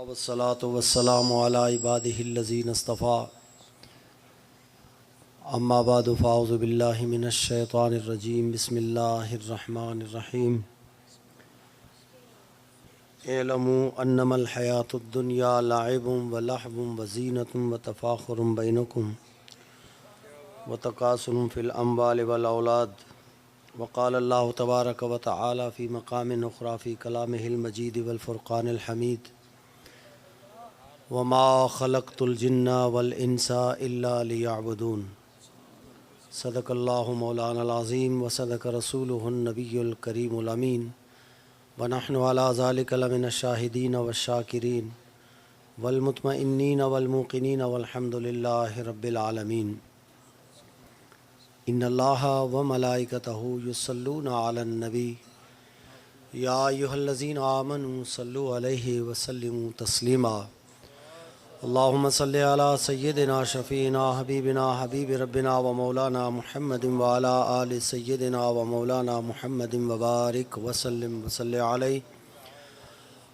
والصلاة والسلام على عباده الذين اصطفى اما بعد فاعوذ باللہ من الشیطان الرجیم بسم اللہ الرحمن الرحیم اعلموا انما الحیاة الدنیا لعب ولہو وزینۃ وتفاخر بینکم وتکاثر فی الاموال والاولاد وقال اللہ تبارک وتعالی فی مقام اخری فی کلامہ المجید والفرقان الحمید وما خلقت الجن والانس الا لیعبدون صدق اللہ مولانا العظیم وصدق رسولہ النبی الکریم الامین ونحن علی ذلک لمن الشاہدین والشاکرین والمطمئنین والموقنین والحمد للہ رب العالمین ان اللہ وملائکتہ یصلون علی النبی یا ایہا الذین آمنوا صلوا علیہ وسلموا تسلیما اللہم صلی علی سیدنا شفیعنا حبیبنا حبیب ربنا و مولانا محمد وعلی آل سیدنا و مولانا محمد وبارک وسلم وصلی علیہ۔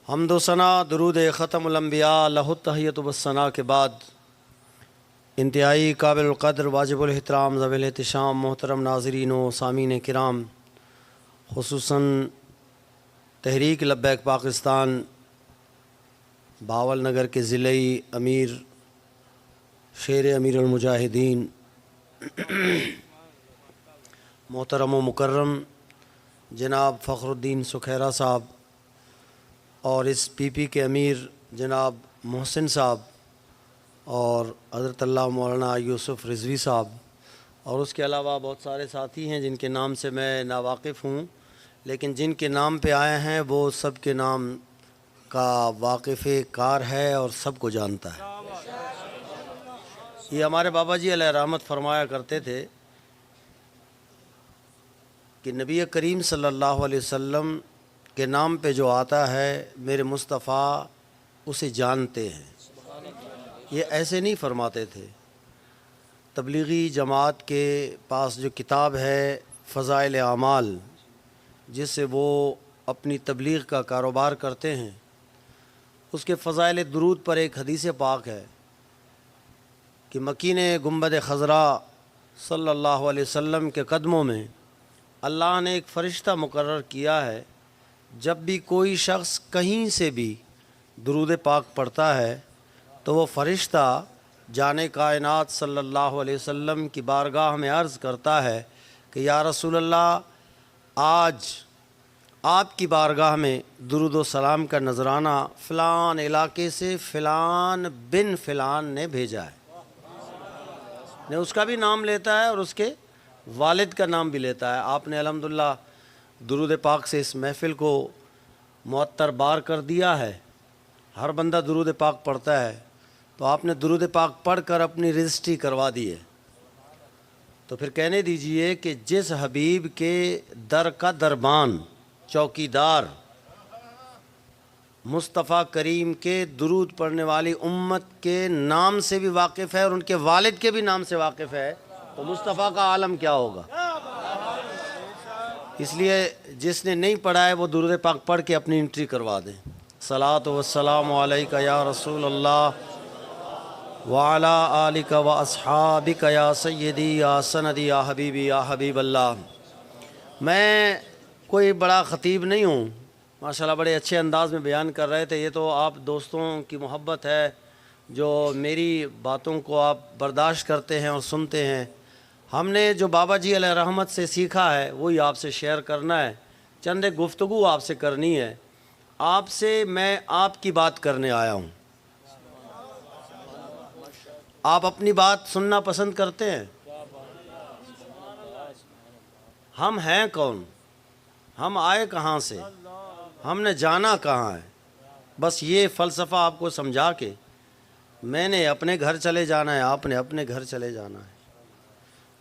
حمد و ثنا درود ختم الانبیاء لہ التحیۃ والثناء کے بعد انتہائی قابل القدر واجب الاحترام ذوی الاحتشام محترم ناظرین و سامعین کرام، خصوصاً تحریک لبیک پاکستان بہاول نگر کے ضلعی امیر شیر امیر المجاہدین محترم و مکرم جناب فخر الدین سکھیرا صاحب اور اس پی پی کے امیر جناب محسن صاحب اور حضرت اللہ مولانا یوسف رضوی صاحب اور اس کے علاوہ بہت سارے ساتھی ہیں جن کے نام سے میں ناواقف ہوں، لیکن جن کے نام پہ آئے ہیں وہ سب کے نام کا واقف کار ہے اور سب کو جانتا ہے۔ یہ ہمارے بابا جی علیہ رحمت فرمایا کرتے تھے کہ نبی کریم صلی اللہ علیہ وسلم کے نام پہ جو آتا ہے میرے مصطفیٰ اسے جانتے ہیں۔ یہ ایسے نہیں فرماتے تھے۔ تبلیغی جماعت کے پاس جو کتاب ہے فضائل اعمال، جس سے وہ اپنی تبلیغ کا کاروبار کرتے ہیں، اس کے فضائل درود پر ایک حدیث پاک ہے کہ مکین گنبد خضرا صلی اللہ علیہ وسلم کے قدموں میں اللہ نے ایک فرشتہ مقرر کیا ہے، جب بھی کوئی شخص کہیں سے بھی درود پاک پڑھتا ہے تو وہ فرشتہ جان کائنات صلی اللہ علیہ وسلم کی بارگاہ میں عرض کرتا ہے کہ یا رسول اللہ، آج آپ کی بارگاہ میں درود و سلام کا نذرانہ فلان علاقے سے فلان بن فلان نے بھیجا ہے۔ نے اس کا بھی نام لیتا ہے اور اس کے والد کا نام بھی لیتا ہے۔ آپ نے الحمدللہ درود پاک سے اس محفل کو معطر بار کر دیا ہے۔ ہر بندہ درود پاک پڑھتا ہے، تو آپ نے درود پاک پڑھ کر اپنی رجسٹری کروا دی ہے۔ تو پھر کہنے دیجئے کہ جس حبیب کے در کا دربان چوکیدار مصطفیٰ کریم کے درود پڑھنے والی امت کے نام سے بھی واقف ہے اور ان کے والد کے بھی نام سے واقف ہے، تو مصطفیٰ کا عالم کیا ہوگا۔ اس لیے جس نے نہیں پڑھا ہے وہ درود پاک پڑھ کے اپنی انٹری کروا دیں۔ صلاۃ والسلام علیکہ یا رسول اللہ وعلی آلک و اصحابک یا سیدی یا سندی یا حبیبی یا حبیب اللہ۔ میں کوئی بڑا خطیب نہیں ہوں، ماشاءاللہ بڑے اچھے انداز میں بیان کر رہے تھے۔ یہ تو آپ دوستوں کی محبت ہے جو میری باتوں کو آپ برداشت کرتے ہیں اور سنتے ہیں۔ ہم نے جو بابا جی علیہ رحمت سے سیکھا ہے وہی آپ سے شیئر کرنا ہے، چند ایک گفتگو آپ سے کرنی ہے۔ آپ سے میں آپ کی بات کرنے آیا ہوں۔ آپ اپنی بات سننا پسند کرتے ہیں؟ ہم ہیں کون؟ ہم آئے کہاں سے؟ ہم نے جانا کہاں ہے؟ بس یہ فلسفہ آپ کو سمجھا کے میں نے اپنے گھر چلے جانا ہے، آپ نے اپنے گھر چلے جانا ہے۔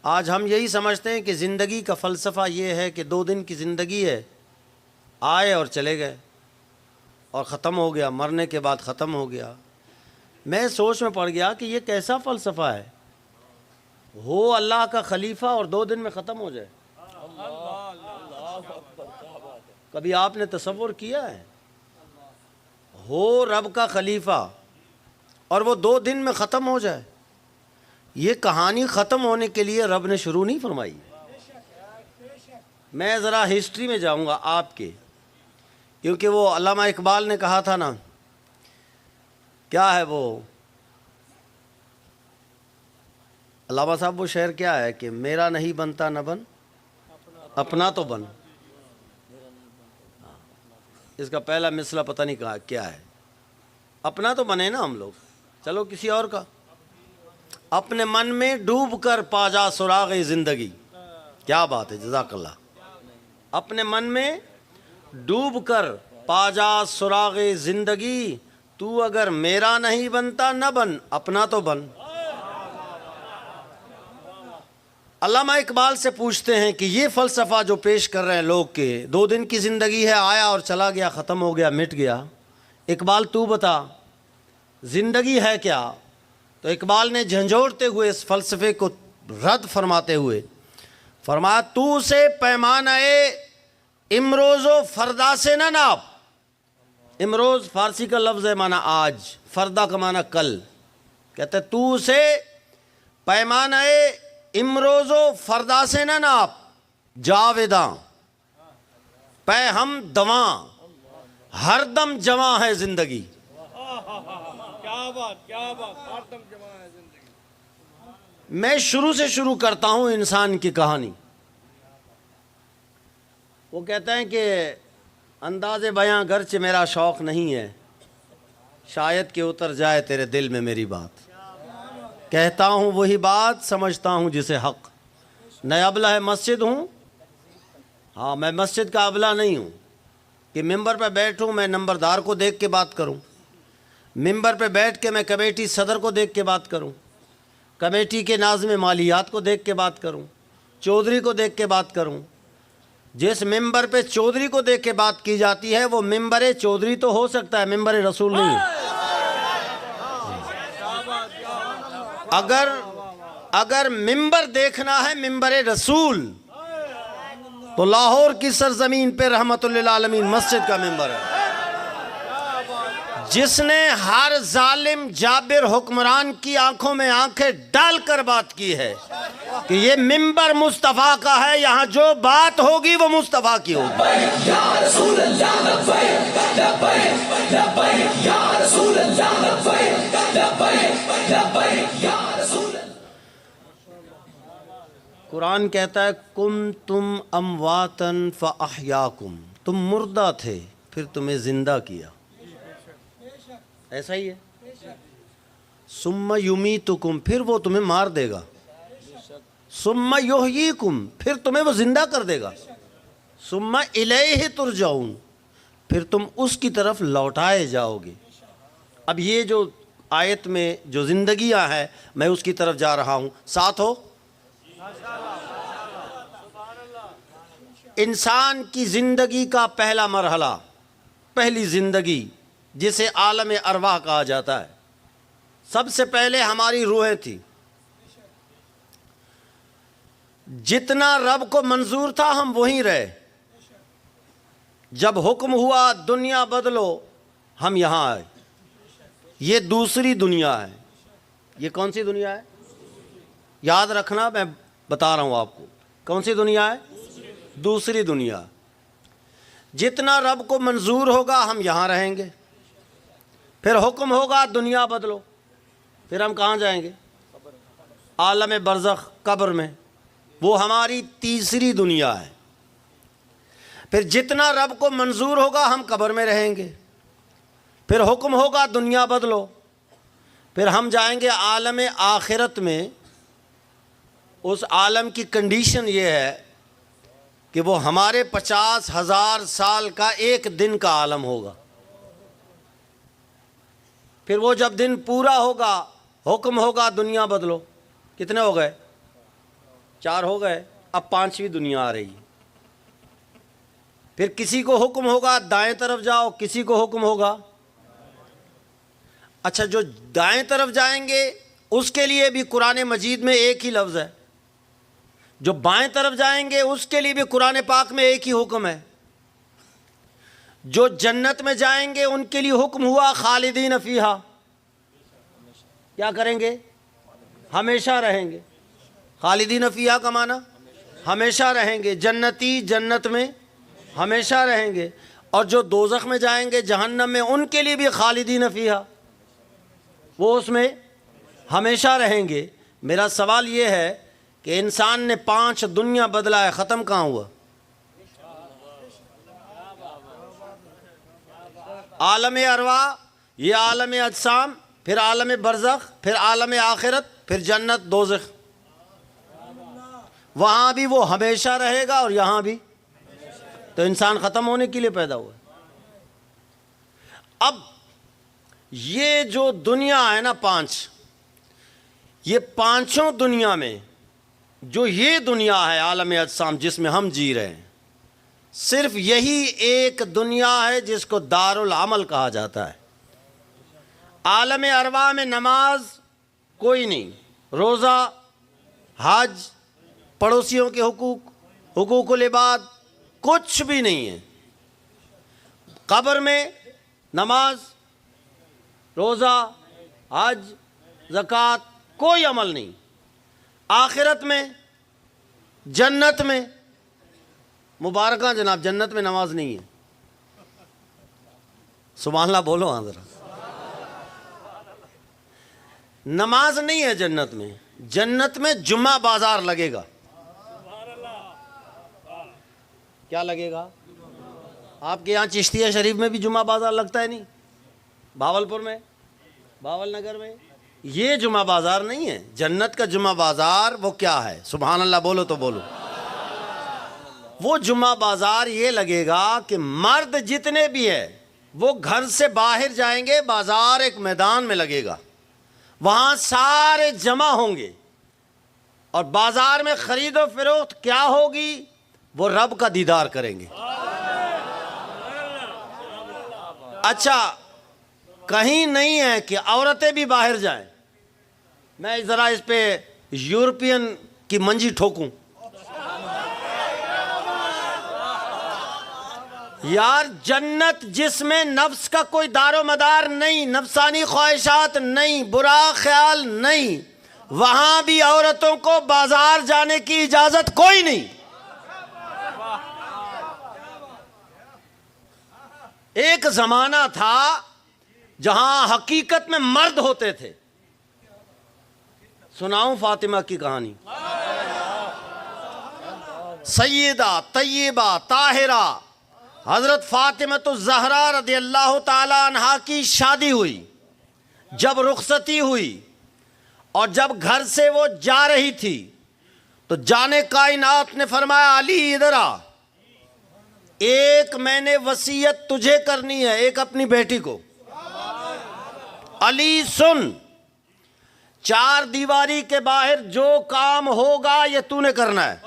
آج ہم یہی سمجھتے ہیں کہ زندگی کا فلسفہ یہ ہے کہ 2 دن کی زندگی ہے، آئے اور چلے گئے اور ختم ہو گیا، مرنے کے بعد ختم ہو گیا۔ میں سوچ میں پڑ گیا کہ یہ کیسا فلسفہ ہے، ہو اللہ کا خلیفہ اور 2 دن میں ختم ہو جائے۔ کبھی آپ نے تصور کیا ہے؟ ہو رب کا خلیفہ اور وہ 2 دن میں ختم ہو جائے، یہ کہانی ختم ہونے کے لیے رب نے شروع نہیں فرمائی۔ میں ذرا ہسٹری میں جاؤں گا آپ کے، کیونکہ وہ علامہ اقبال نے کہا تھا نا، کیا ہے وہ علامہ صاحب وہ شعر کیا ہے کہ میرا نہیں بنتا نہ بن، اپنا تو بن۔ اس کا پہلا مثلا پتہ نہیں کہا کیا ہے، اپنا تو بنے نا ہم لوگ، چلو کسی اور کا۔ اپنے من میں ڈوب کر پا جا سراغ زندگی، کیا بات ہے، جزاک اللہ۔ اپنے من میں ڈوب کر پا جا سراغ زندگی، تو اگر میرا نہیں بنتا نہ بن، اپنا تو بن۔ علامہ اقبال سے پوچھتے ہیں کہ یہ فلسفہ جو پیش کر رہے ہیں لوگ کہ 2 دن کی زندگی ہے، آیا اور چلا گیا، ختم ہو گیا، مٹ گیا، اقبال تو بتا زندگی ہے کیا؟ تو اقبال نے جھنجھوڑتے ہوئے اس فلسفے کو رد فرماتے ہوئے فرمایا، تو سے پیمانہ امروز و فردا سے نہ ناپ۔ امروز فارسی کا لفظ ہے معنی آج، فردا کا معنی کل۔ کہتے تو سے پیمانہ امروز و فردا سے نہ ناپ، جاویداں پہ ہم دواں، ہر دم جمع ہے زندگی۔ کیا بات، کیا بات، ہر دم جمع ہے زندگی۔ میں شروع سے شروع کرتا ہوں انسان کی کہانی۔ وہ کہتے ہیں کہ انداز بیاں گرچہ میرا شوق نہیں ہے، شاید کہ اتر جائے تیرے دل میں میری بات، کہتا ہوں وہی بات، سمجھتا ہوں جسے حق، نہ ابلہ مسجد ہوں، ہاں میں مسجد کا ابلہ نہیں ہوں کہ ممبر پہ بیٹھوں میں نمبردار کو دیکھ کے بات کروں، ممبر پہ بیٹھ کے میں کمیٹی صدر کو دیکھ کے بات کروں، کمیٹی کے ناظم مالیات کو دیکھ کے بات کروں، چودھری کو دیکھ کے بات کروں۔ جس ممبر پہ چودھری کو دیکھ کے بات کی جاتی ہے وہ ممبر چودھری تو ہو سکتا ہے، ممبر رسول نہیں ہے۔ اگر ممبر دیکھنا ہے ممبر رسول تو لاہور کی سرزمین پہ رحمت للعالمین مسجد کا ممبر ہے، جس نے ہر ظالم جابر حکمران کی آنکھوں میں آنکھیں ڈال کر بات کی ہے کہ یہ ممبر مصطفیٰ کا ہے، یہاں جو بات ہوگی وہ مصطفیٰ کی ہوگی۔ یا رسول اللہ لبیک لبیک لبیک یا رسول اللہ لبیک لبیک لبیک یا رسول اللہ۔ قرآن کہتا ہے کنتم امواتن فاحیاکم، تم مردہ تھے پھر تمہیں زندہ کیا، ایسا ہی ہے۔ ثم یمیتکم، پھر وہ تمہیں مار دے گا، ثم یحییکم، پھر تمہیں وہ زندہ کر دے گا، ثم الیہ ترجعون، پھر تم اس کی طرف لوٹائے جاؤ گے۔ اب یہ جو آیت میں جو زندگیاں ہیں میں اس کی طرف جا رہا ہوں، ساتھ ہو۔ انسان کی زندگی کا پہلا مرحلہ، پہلی زندگی جسے عالم ارواح کہا جاتا ہے، سب سے پہلے ہماری روحیں تھی۔ جتنا رب کو منظور تھا ہم وہیں رہے، جب حکم ہوا دنیا بدلو ہم یہاں آئے۔ یہ دوسری دنیا ہے۔ یہ کون سی دنیا ہے؟ یاد رکھنا، میں بتا رہا ہوں آپ کو کون سی دنیا ہے، دوسری دنیا۔ جتنا رب کو منظور ہوگا ہم یہاں رہیں گے، پھر حکم ہوگا دنیا بدلو، پھر ہم کہاں جائیں گے؟ عالم برزخ، قبر میں، وہ ہماری تیسری دنیا ہے۔ پھر جتنا رب کو منظور ہوگا ہم قبر میں رہیں گے، پھر حکم ہوگا دنیا بدلو، پھر ہم جائیں گے عالم آخرت میں۔ اس عالم کی کنڈیشن یہ ہے کہ وہ ہمارے 50,000 سال کا ایک دن کا عالم ہوگا۔ پھر وہ جب دن پورا ہوگا حکم ہوگا دنیا بدلو۔ کتنے ہو گئے؟ 4 ہو گئے، اب 5ویں دنیا آ رہی ہے۔ پھر کسی کو حکم ہوگا دائیں طرف جاؤ، کسی کو حکم ہوگا، اچھا جو دائیں طرف جائیں گے اس کے لیے بھی قرآن مجید میں ایک ہی لفظ ہے، جو بائیں طرف جائیں گے اس کے لیے بھی قرآن پاک میں ایک ہی حکم ہے۔ جو جنت میں جائیں گے ان کے لیے حکم ہوا خالدین فیہا، کیا کریں گے؟ ہمیشہ رہیں گے۔ خالدین فیہا کا معنی ہمیشہ رہیں گے، جنتی جنت میں ہمیشہ رہیں گے، اور جو دوزخ میں جائیں گے جہنم میں ان کے لیے بھی خالدین فیہا، وہ اس میں ہمیشہ رہیں گے۔ میرا سوال یہ ہے کہ انسان نے 5 دنیا بدلا ہے، ختم کہاں ہوا؟ عالم ارواح، یہ عالم اجسام، پھر عالم برزخ، پھر عالم آخرت، پھر جنت دوزخ، وہاں بھی وہ ہمیشہ رہے گا اور یہاں بھی۔ تو انسان ختم ہونے کے لیے پیدا ہوا ہے۔ اب یہ جو دنیا ہے نا 5، یہ 5 دنیا میں جو یہ دنیا ہے عالم اجسام جس میں ہم جی رہے ہیں، صرف یہی ایک دنیا ہے جس کو دار العمل کہا جاتا ہے۔ عالم ارواح میں نماز کوئی نہیں، روزہ، حج، پڑوسیوں کے حقوق، حقوق العباد، کچھ بھی نہیں ہے۔ قبر میں نماز، روزہ، حج، زکوٰۃ، کوئی عمل نہیں۔ آخرت میں، جنت میں، مبارکہ جناب جنت میں نماز نہیں ہے۔ سبحان اللہ بولو ہاں ذرا۔ نماز نہیں ہے جنت میں۔ جنت میں جمعہ بازار لگے گا۔ کیا لگے گا؟ آپ کے یہاں چشتیہ شریف میں بھی جمعہ بازار لگتا ہے نہیں؟ بھاولپور میں، بھاول نگر میں، یہ جمعہ بازار نہیں ہے۔ جنت کا جمعہ بازار وہ کیا ہے؟ سبحان اللہ بولو تو بولو۔ وہ جمعہ بازار یہ لگے گا کہ مرد جتنے بھی ہیں وہ گھر سے باہر جائیں گے، بازار ایک میدان میں لگے گا، وہاں سارے جمع ہوں گے، اور بازار میں خرید و فروخت کیا ہوگی؟ وہ رب کا دیدار کریں گے۔ اچھا، کہیں نہیں ہے کہ عورتیں بھی باہر جائیں؟ میں ذرا اس پہ یورپین کی منجی ٹھوکوں۔ یار جنت جس میں نفس کا کوئی دار و مدار نہیں، نفسانی خواہشات نہیں، برا خیال نہیں، وہاں بھی عورتوں کو بازار جانے کی اجازت کوئی نہیں۔ ایک زمانہ تھا جہاں حقیقت میں مرد ہوتے تھے۔ سناؤں فاطمہ کی کہانی؟ سیدہ طیبہ طاہرہ حضرت فاطمہ الزہرا رضی اللہ تعالی عنہا کی شادی ہوئی۔ جب رخصتی ہوئی اور جب گھر سے وہ جا رہی تھی تو جانے کائنات نے فرمایا علی ادھر آ، ایک میں نے وصیت تجھے کرنی ہے، ایک اپنی بیٹی کو۔ علی سن، 4 دیواری کے باہر جو کام ہوگا یہ تو نے کرنا ہے،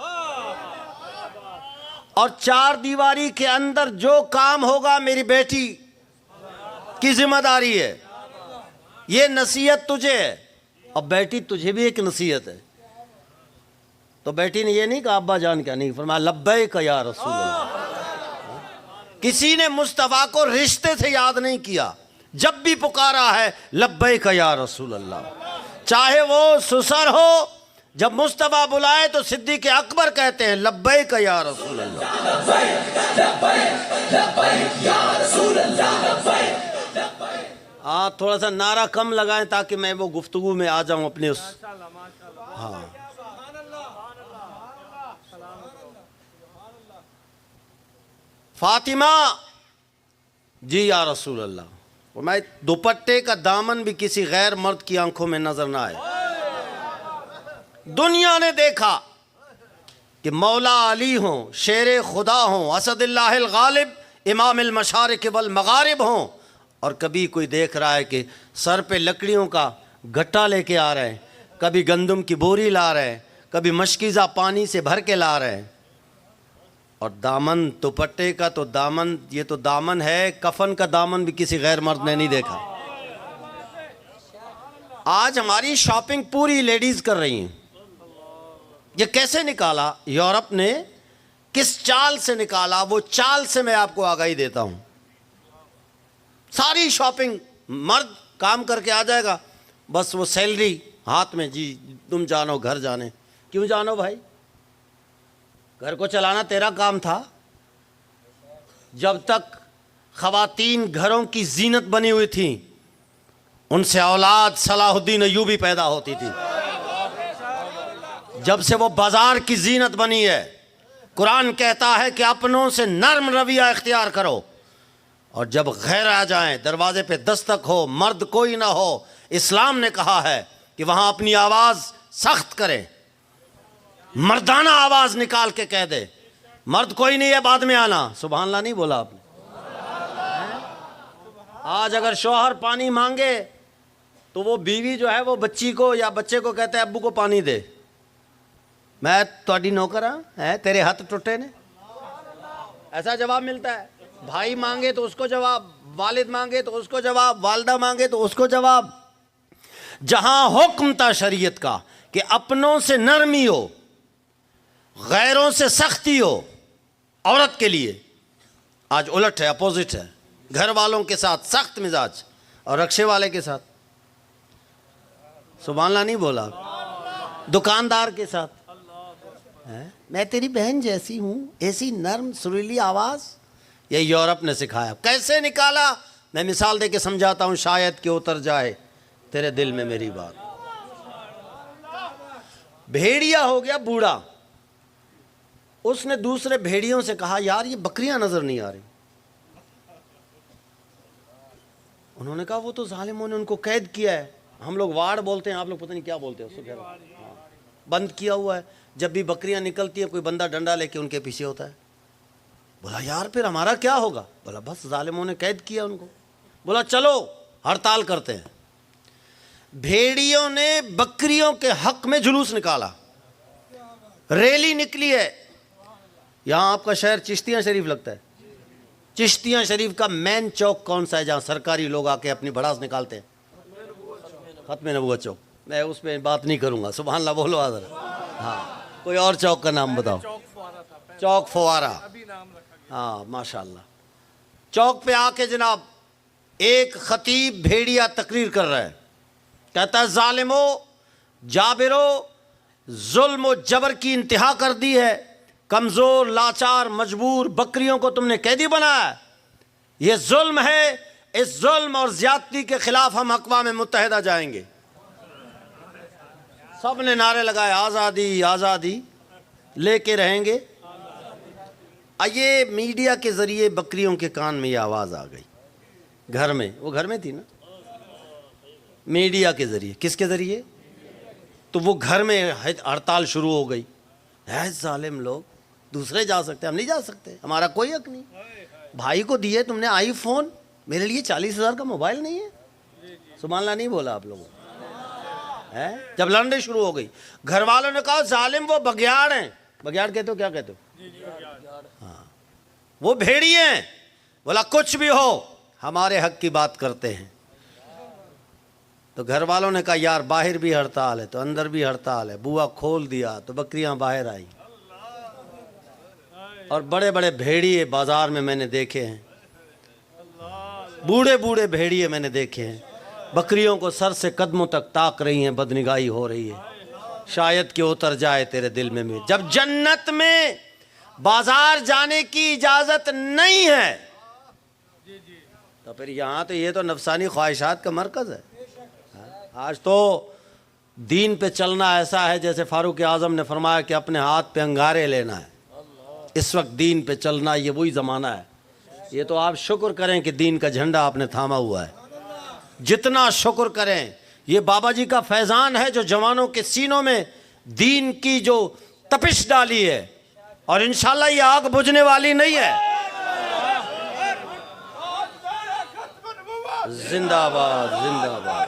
اور 4 دیواری کے اندر جو کام ہوگا میری بیٹی کی ذمہ داری ہے، یہ نصیحت تجھے ہے۔ اب بیٹی تجھے بھی ایک نصیحت ہے۔ تو بیٹی نے یہ نہیں کہا ابا جان کیا نہیں، فرمایا لبیک یا رسول اللہ۔ کسی نے مصطفیٰ کو رشتے سے یاد نہیں کیا، جب بھی پکارا ہے لبیک یا رسول اللہ، چاہے وہ سسر ہو۔ جب مصطفیٰ بلائے تو صدیق اکبر کہتے ہیں لبیک یا رسول اللہ۔ تھوڑا سا نعرہ کم لگائیں تاکہ میں وہ گفتگو میں آ جاؤں اپنے اس۔ ہاں فاطمہ جی یا رسول اللہ، میں دوپٹے کا دامن بھی کسی غیر مرد کی آنکھوں میں نظر نہ آئے۔ دنیا نے دیکھا کہ مولا علی ہوں، شیر خدا ہوں، اسد اللہ الغالب، امام المشارق والمغارب ہوں، اور کبھی کوئی دیکھ رہا ہے کہ سر پہ لکڑیوں کا گٹا لے کے آ رہے ہیں، کبھی گندم کی بوری لا رہے ہیں، کبھی مشکیزہ پانی سے بھر کے لا رہے ہیں، اور دامن دوپٹے کا تو دامن، یہ تو دامن ہے، کفن کا دامن بھی کسی غیر مرد نے نہیں دیکھا۔ آج ہماری شاپنگ پوری لیڈیز کر رہی ہیں۔ یہ کیسے نکالا؟ یورپ نے کس چال سے نکالا؟ وہ چال سے میں آپ کو آگاہی دیتا ہوں۔ ساری شاپنگ مرد کام کر کے آ جائے گا, بس وہ سیلری ہاتھ میں, جی تم جانو گھر جانے. کیوں جانو بھائی؟ گھر کو چلانا تیرا کام تھا. جب تک خواتین گھروں کی زینت بنی ہوئی تھیں, ان سے اولاد صلاح الدین ایوبی پیدا ہوتی تھی. جب سے وہ بازار کی زینت بنی ہے, قرآن کہتا ہے کہ اپنوں سے نرم رویہ اختیار کرو, اور جب غیر آ جائیں, دروازے پہ دستک ہو, مرد کوئی نہ ہو, اسلام نے کہا ہے کہ وہاں اپنی آواز سخت کریں, مردانہ آواز نکال کے کہہ دے, مرد کوئی نہیں ہے بعد میں آنا. سبحان اللہ نہیں بولا آپ نے؟ آج اگر شوہر پانی مانگے تو وہ بیوی جو ہے وہ بچی کو یا بچے کو کہتے ہیں ابو کو پانی دے, میں تہاڈی نوکر ہاں, تیرے ہاتھ ٹوٹے نے. ایسا جواب ملتا ہے. بھائی مانگے تو اس کو جواب, والد مانگے تو اس کو جواب, والدہ مانگے تو اس کو جواب. جہاں حکم تھا شریعت کا کہ اپنوں سے نرمی ہو, غیروں سے سختی ہو عورت کے لیے, آج الٹ ہے, اپوزٹ ہے. گھر والوں کے ساتھ سخت مزاج اور رکشے والے کے ساتھ, سبحان اللہ نہیں بولا, دکاندار کے ساتھ میں تیری بہن جیسی ہوں, ایسی نرم سریلی آواز. یہ یورپ نے سکھایا. کیسے نکالا؟ میں مثال دے کے سمجھاتا ہوں, شاید کہ اتر جائے تیرے دل میں میری بات. بھیڑیا ہو گیا بوڑھا, اس نے دوسرے بھیڑیوں سے کہا یار یہ بکریاں نظر نہیں آ رہی. انہوں نے کہا وہ تو ظالموں نے ان کو قید کیا ہے, ہم لوگ واڑ بولتے ہیں, آپ لوگ پتہ نہیں کیا بولتے ہیں اس کو, بند کیا ہوا ہے. جب بھی بکریاں نکلتی ہیں کوئی بندہ ڈنڈا لے کے ان کے پیچھے ہوتا ہے. بولا یار پھر ہمارا کیا ہوگا؟ بولا بس ظالموں نے قید کیا ان کو. بولا چلو ہڑتال کرتے ہیں. بھیڑیوں نے بکریوں کے حق میں جلوس نکالا, ریلی نکلی ہے. یہاں آپ کا شہر چشتیاں شریف لگتا ہے. چشتیاں شریف کا مین چوک کون سا ہے جہاں سرکاری لوگ آ کے اپنی بھڑاس نکالتے ہیں؟ ختم نبوت چوک. میں اس پہ بات نہیں کروں گا, سبحان اللہ بولو حضرت. ہاں کوئی اور چوک کا نام بتاؤ. چوک فوارہ, ہاں ماشاء اللہ. چوک پہ آ کے جناب ایک خطیب بھیڑیا تقریر کر رہا ہے, کہتا ہے ظالمو جابرو, ظلم و جبر کی انتہا کر دی ہے, کمزور لاچار مجبور بکریوں کو تم نے قیدی بنایا, یہ ظلم ہے. اس ظلم اور زیادتی کے خلاف ہم اقوام متحدہ جائیں گے. سب نے نعرے لگائے آزادی آزادی, لے کے رہیں گے. یہ میڈیا کے ذریعے بکریوں کے کان میں یہ آواز آ گئی. گھر میں, وہ گھر میں تھی نا, میڈیا کے ذریعے. کس کے ذریعے؟ تو وہ گھر میں ہڑتال شروع ہو گئی. ہے ظالم لوگ, دوسرے جا سکتے, ہم نہیں جا سکتے, ہمارا کوئی حق نہیں. بھائی کو دیے تم نے آئی فون, میرے لیے 40,000 کا موبائل نہیں ہے. سبحان اللہ نہیں بولا آپ لوگوں. جب لڑنے شروع ہو گئی, گھر والوں نے کہا ظالم وہ بگیاڑ ہیں. بگیاڑ کہتے ہو, کیا کہتے ہو؟ ہاں وہ بھیڑی ہیں. بولا کچھ بھی ہو ہمارے حق کی بات کرتے ہیں. تو گھر والوں نے کہا یار باہر بھی ہڑتال ہے تو اندر بھی ہڑتال ہے. بوا کھول دیا تو بکریاں باہر آئی. اور بڑے بڑے بھیڑیے بازار میں نے دیکھے ہیں, بوڑھے بوڑھے بھیڑیے میں نے دیکھے ہیں, بکریوں کو سر سے قدموں تک تاک رہی ہیں, بدنگاہی ہو رہی ہے. شاید کہ اتر جائے تیرے دل میں. جب جنت میں بازار جانے کی اجازت نہیں ہے تو پھر یہاں تو یہ تو نفسانی خواہشات کا مرکز ہے. آج تو دین پہ چلنا ایسا ہے جیسے فاروق اعظم نے فرمایا کہ اپنے ہاتھ پہ انگارے لینا ہے. اس وقت دین پہ چلنا یہ وہی زمانہ ہے. یہ تو آپ شکر کریں کہ دین کا جھنڈا آپ نے تھاما ہوا ہے. جتنا شکر کریں. یہ بابا جی کا فیضان ہے جو جوانوں کے سینوں میں دین کی جو تپش ڈالی ہے, اور انشاءاللہ یہ آگ بجھنے والی نہیں ہے. زندہ آباد زندہ آباد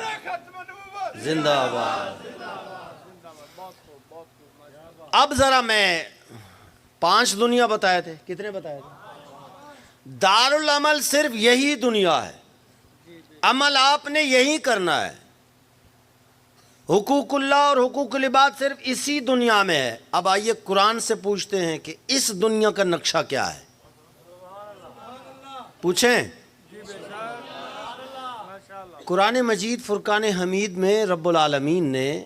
زندہ آباد. اب ذرا میں 5 دنیا بتائے تھے, کتنے بتائے تھے؟ دارالعمل صرف یہی دنیا ہے, عمل آپ نے یہی کرنا ہے. حقوق اللہ اور حقوق العباد صرف اسی دنیا میں ہے. اب آئیے قرآن سے پوچھتے ہیں کہ اس دنیا کا نقشہ کیا ہے. پوچھیں قرآن مجید فرقان حمید میں رب العالمین نے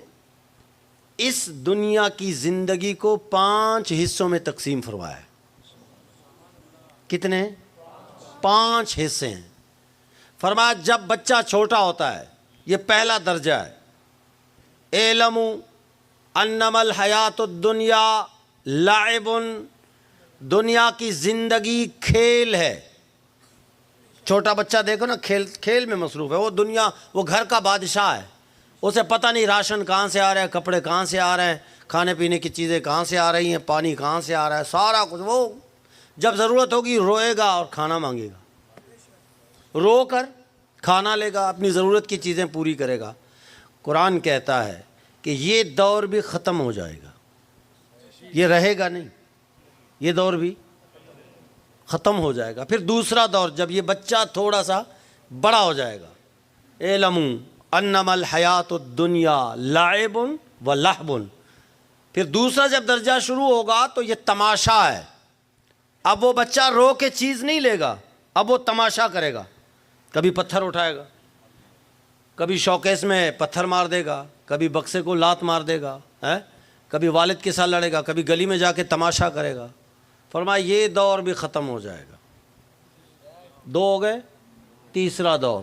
اس دنیا کی زندگی کو 5 حصوں میں تقسیم فرمایا ہے. کتنے؟ 5 حصے ہیں. فرمایا جب بچہ چھوٹا ہوتا ہے، یہ پہلا درجہ ہے. اعلموا انما الحیات الدنیا لعب، دنیا کی زندگی کھیل ہے. چھوٹا بچہ دیکھو نا، کھیل میں مصروف ہے. وہ دنیا، وہ گھر کا بادشاہ ہے. اسے پتہ نہیں راشن کہاں سے آ رہا ہے، کپڑے کہاں سے آ رہے ہیں، کھانے پینے کی چیزیں کہاں سے آ رہی ہیں، پانی کہاں سے آ رہا ہے، سارا کچھ. وہ جب ضرورت ہوگی روئے گا اور کھانا مانگے گا، رو کر کھانا لے گا، اپنی ضرورت کی چیزیں پوری کرے گا. قرآن کہتا ہے کہ یہ دور بھی ختم ہو جائے گا، یہ رہے گا نہیں، یہ دور بھی ختم ہو جائے گا. پھر دوسرا دور، جب یہ بچہ تھوڑا سا بڑا ہو جائے گا. اعلموا انما الحیات الدنیا لعب و لہب. پھر دوسرا جب درجہ شروع ہوگا تو یہ تماشا ہے. اب وہ بچہ رو کے چیز نہیں لے گا، اب وہ تماشا کرے گا. کبھی پتھر اٹھائے گا، کبھی شوکیس میں پتھر مار دے گا، کبھی بکسے کو لات مار دے گا، کبھی والد کے ساتھ لڑے گا، کبھی گلی میں جا کے تماشا کرے گا. فرمایا یہ دور بھی ختم ہو جائے گا. 2 ہو گئے. تیسرا دور،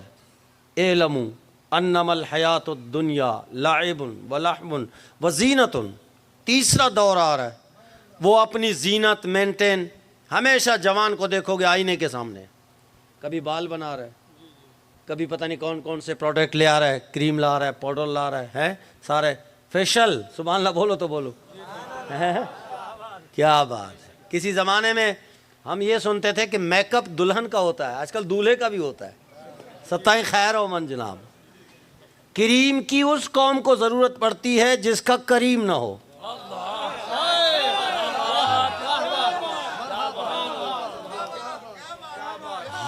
اعلموا انما الحیات الدنیا لعب و لہب و زینت. تیسرا دور آ رہا ہے. وہ اپنی زینت مینٹین. ہمیشہ جوان کو دیکھو گے آئینے کے سامنے، کبھی بال بنا رہا ہے، کبھی پتہ نہیں کون کون سے پروڈکٹ لے آ رہا ہے، کریم لا رہا ہے، پاؤڈر لا رہا ہے سارے فیشل. سبحان اللہ بولو تو بولو. کیا بات ہے. کسی زمانے میں ہم یہ سنتے تھے کہ میک اپ دلہن کا ہوتا ہے، آج کل دولہے کا بھی ہوتا ہے. ستائیں خیر و من جناب. کریم کی اس قوم کو ضرورت پڑتی ہے جس کا کریم نہ ہو.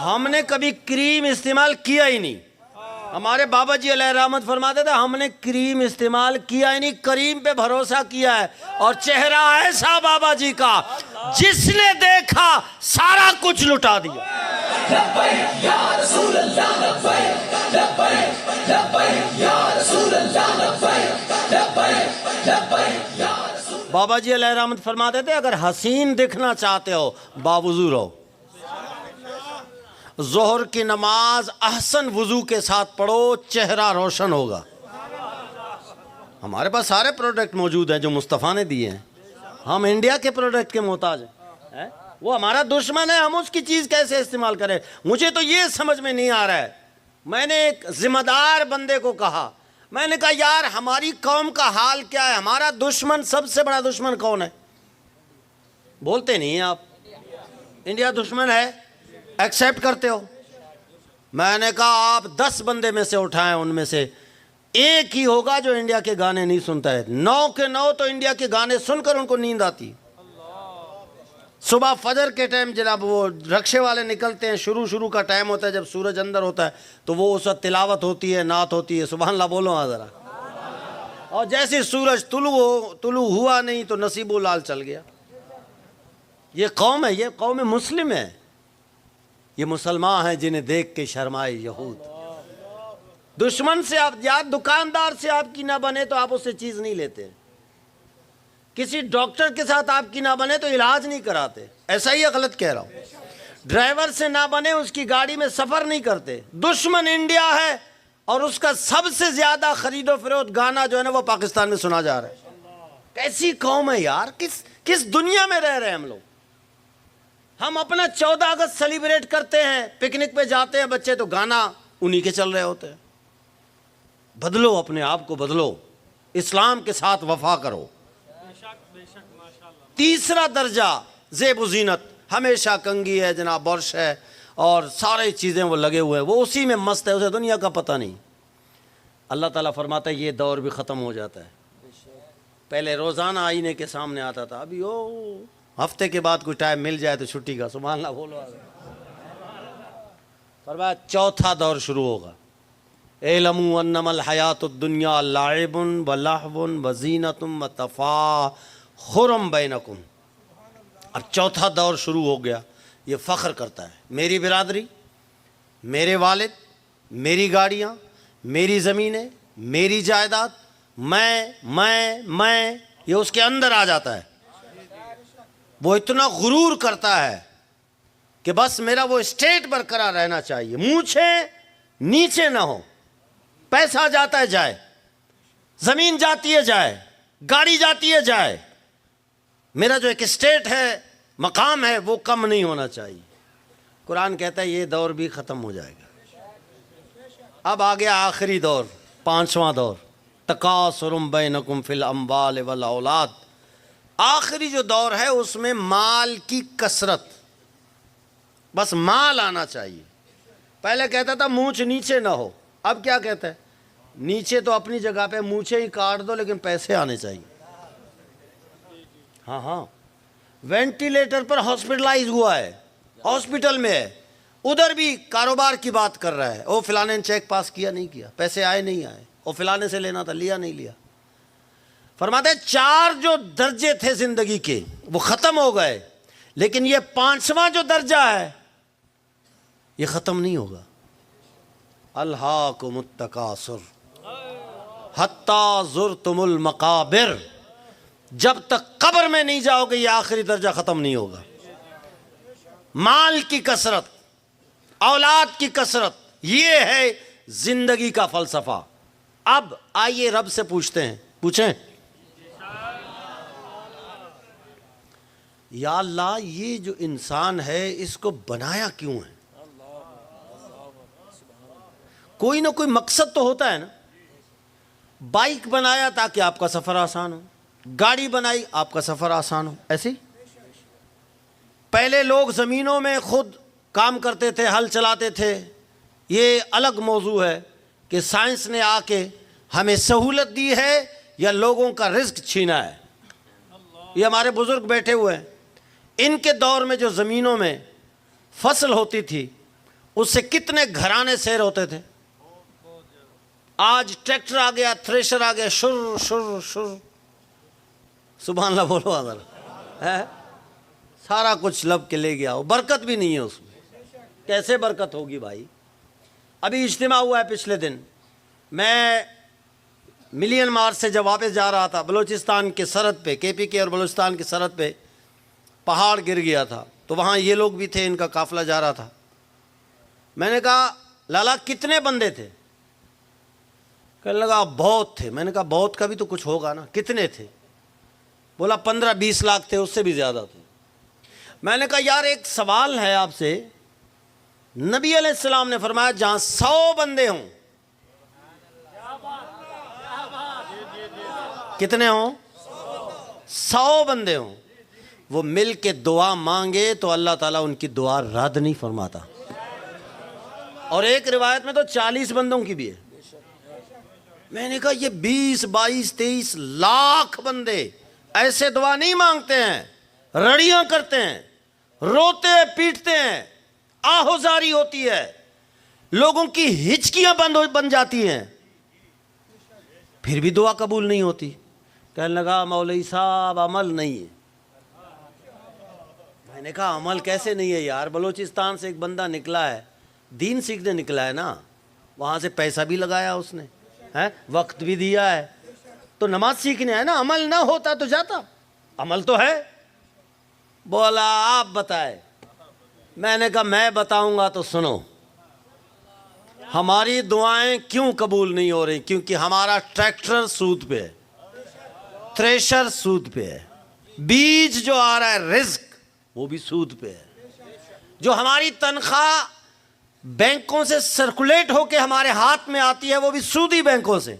ہم نے کبھی کریم استعمال کیا ہی نہیں. ہمارے بابا جی علیہ رحمت فرماتے تھے ہم نے کریم استعمال کیا ہی نہیں، کریم پہ بھروسہ کیا ہے. اور چہرہ ایسا بابا جی کا جس نے دیکھا سارا کچھ لٹا دیا. لبیک یا رسول اللہ لبیک، لبیک لبیک یا رسول اللہ لبیک، لبیک لبیک یا رسول. بابا جی علیہ رحمت فرماتے تھے اگر حسین دکھنا چاہتے ہو باوضو رہو. ظہر کی نماز احسن وضو کے ساتھ پڑھو، چہرہ روشن ہوگا. ہمارے پاس سارے پروڈکٹ موجود ہیں جو مصطفیٰ نے دیے ہیں. ہم انڈیا کے پروڈکٹ کے محتاج ہیں. وہ ہمارا دشمن ہے، ہم اس کی چیز کیسے استعمال کریں؟ مجھے تو یہ سمجھ میں نہیں آ رہا ہے. میں نے ایک ذمہ دار بندے کو کہا، میں نے کہا یار ہماری قوم کا حال کیا ہے؟ ہمارا دشمن، سب سے بڑا دشمن کون ہے؟ بولتے نہیں ہیں آپ. انڈیا دشمن ہے، ایکسیپٹ کرتے ہو. میں نے کہا آپ 10 بندے میں سے اٹھائیں، ان میں سے ایک ہی ہوگا جو انڈیا کے گانے نہیں سنتا ہے. 9 کے 9 تو انڈیا کے گانے سن کر ان کو نیند آتی. صبح فجر کے ٹائم جناب وہ رکشے والے نکلتے ہیں، شروع کا ٹائم ہوتا ہے جب سورج اندر ہوتا ہے، تو وہ اس وقت تلاوت ہوتی ہے، نعت ہوتی ہے. سبحان اللہ بولو ہاں ذرا. اور جیسے سورج طلوع ہوا نہیں تو نصیب لال چل گیا. یہ قوم ہے، یہ قوم مسلم ہے. یہ مسلمان ہیں جنہیں دیکھ کے شرمائے یہود. دشمن سے آپ یا دکاندار سے آپ کی نہ بنے تو آپ اس سے چیز نہیں لیتے. کسی ڈاکٹر کے ساتھ آپ کی نہ بنے تو علاج نہیں کراتے. ایسا ہی غلط کہہ رہا ہوں. ڈرائیور سے نہ بنے اس کی گاڑی میں سفر نہیں کرتے. دشمن انڈیا ہے اور اس کا سب سے زیادہ خرید و فروخت گانا جو ہے نا وہ پاکستان میں سنا جا رہا ہے. کیسی قوم ہے یار، کس دنیا میں رہ رہے ہیں ہم لوگ. ہم اپنا 14 اگست سیلیبریٹ کرتے ہیں، پکنک پہ جاتے ہیں بچے تو گانا انہی کے چل رہے ہوتے ہیں. بدلو، اپنے آپ کو بدلو، اسلام کے ساتھ وفا کرو. تیسرا درجہ زیب و زینت. ہمیشہ کنگھی ہے جناب، برش ہے اور سارے چیزیں وہ لگے ہوئے ہیں، وہ اسی میں مست ہے، اسے دنیا کا پتہ نہیں. اللہ تعالیٰ فرماتا ہے یہ دور بھی ختم ہو جاتا ہے. پہلے روزانہ آئینے کے سامنے آتا تھا، ابھی ہفتے کے بعد کوئی ٹائم مل جائے تو چھٹی کا. سبحان اللہ بولو. فرمایا چوتھا دور شروع ہوگا. اعلموا انما الحیات الدنیا لعب و لہو و زینت و تفاخر بینکم. اب چوتھا دور شروع ہو گیا. یہ فخر کرتا ہے، میری برادری، میرے والد، میری گاڑیاں، میری زمینیں، میری جائیداد، میں یہ اس کے اندر آ جاتا ہے. وہ اتنا غرور کرتا ہے کہ بس میرا وہ اسٹیٹ برقرار رہنا چاہیے، مونچھیں نیچے نہ ہو. پیسہ جاتا ہے جائے، زمین جاتی ہے جائے، گاڑی جاتی ہے جائے، میرا جو ایک اسٹیٹ ہے، مقام ہے، وہ کم نہیں ہونا چاہیے. قرآن کہتا ہے یہ دور بھی ختم ہو جائے گا. اب آ گیا آخری دور، 5واں دور، تکاثر بینکم فی الاموال والاولاد. آخری جو دور ہے اس میں مال کی کثرت، بس مال آنا چاہیے. پہلے کہتا تھا مونچھ نیچے نہ ہو، اب کیا کہتا ہے؟ نیچے تو اپنی جگہ پہ مونچھیں ہی کاٹ دو لیکن پیسے آنے چاہیے. ہاں وینٹیلیٹر پر ہاسپٹلائز ہوا ہے، ہاسپٹل میں ہے، ادھر بھی کاروبار کی بات کر رہا ہے. او فلانے نے چیک پاس کیا نہیں کیا، پیسے آئے نہیں آئے، او فلانے سے لینا تھا لیا نہیں لیا. فرماتے ہیں 4 جو درجے تھے زندگی کے وہ ختم ہو گئے، لیکن یہ 5واں جو درجہ ہے یہ ختم نہیں ہوگا. الہاکم التکاثر حتی زرتم المقابر. جب تک قبر میں نہیں جاؤ گے یہ آخری درجہ ختم نہیں ہوگا. مال کی کثرت، اولاد کی کثرت، یہ ہے زندگی کا فلسفہ. اب آئیے رب سے پوچھتے ہیں، پوچھیں یا اللہ یہ جو انسان ہے اس کو بنایا کیوں ہے؟ کوئی نہ کوئی مقصد تو ہوتا ہے نا. بائک بنایا تاکہ آپ کا سفر آسان ہو، گاڑی بنائی آپ کا سفر آسان ہو. ایسے پہلے لوگ زمینوں میں خود کام کرتے تھے، ہل چلاتے تھے. یہ الگ موضوع ہے کہ سائنس نے آ کے ہمیں سہولت دی ہے یا لوگوں کا رزق چھینا ہے. یہ ہمارے بزرگ بیٹھے ہوئے ہیں، ان کے دور میں جو زمینوں میں فصل ہوتی تھی اس سے کتنے گھرانے سیر ہوتے تھے. آج ٹریکٹر آ گیا، تھریشر آ گیا، شر شر شر، سبحان اللہ بولو حضرت، سارا کچھ لب کے لے گیا. وہ برکت بھی نہیں ہے اس میں. کیسے برکت ہوگی بھائی؟ ابھی اجتماع ہوا ہے پچھلے دن، میں ملین مارچ سے جب واپس جا رہا تھا بلوچستان کے سرحد پہ، کے پی کے اور بلوچستان کی سرحد پہ پہاڑ گر گیا تھا، تو وہاں یہ لوگ بھی تھے، ان کا قافلہ جا رہا تھا. میں نے کہا لالا کتنے بندے تھے؟ کہنے لگا بہت تھے. میں نے کہا بہت کا بھی تو کچھ ہوگا نا، کتنے تھے؟ بولا 15-20 لاکھ تھے، اس سے بھی زیادہ تھے. میں نے کہا یار ایک سوال ہے آپ سے، نبی علیہ السلام نے فرمایا جہاں 100 بندے ہوں، کتنے ہوں؟ 100 بندے ہوں، وہ مل کے دعا مانگے تو اللہ تعالیٰ ان کی دعا رد نہیں فرماتا. اور ایک روایت میں تو 40 بندوں کی بھی ہے. میں نے کہا یہ 20, 22, 23 لاکھ بندے ایسے دعا نہیں مانگتے ہیں، رڑیاں کرتے ہیں، روتے پیٹتے ہیں، آہوزاری ہوتی ہے، لوگوں کی ہچکیاں بن جاتی ہیں، پھر بھی دعا قبول نہیں ہوتی. کہنے لگا مولوی صاحب عمل نہیں ہے. میں نے کہا عمل کیسے نہیں ہے یار؟ بلوچستان سے ایک بندہ نکلا ہے، دین سیکھنے نکلا ہے نا، وہاں سے پیسہ بھی لگایا اس نے، وقت بھی دیا ہے، تو نماز سیکھنے ہے نا. عمل نہ ہوتا تو جاتا، عمل تو ہے. بولا آپ بتائے. میں نے کہا میں بتاؤں گا تو سنو. ہماری دعائیں کیوں قبول نہیں ہو رہی؟ کیونکہ ہمارا ٹریکٹر سود پہ ہے، تھریشر سود پہ ہے، بیج جو آ رہا ہے رزق وہ بھی سود پہ ہے، جو ہماری تنخواہ بینکوں سے سرکولیٹ ہو کے ہمارے ہاتھ میں آتی ہے وہ بھی سودی بینکوں سے.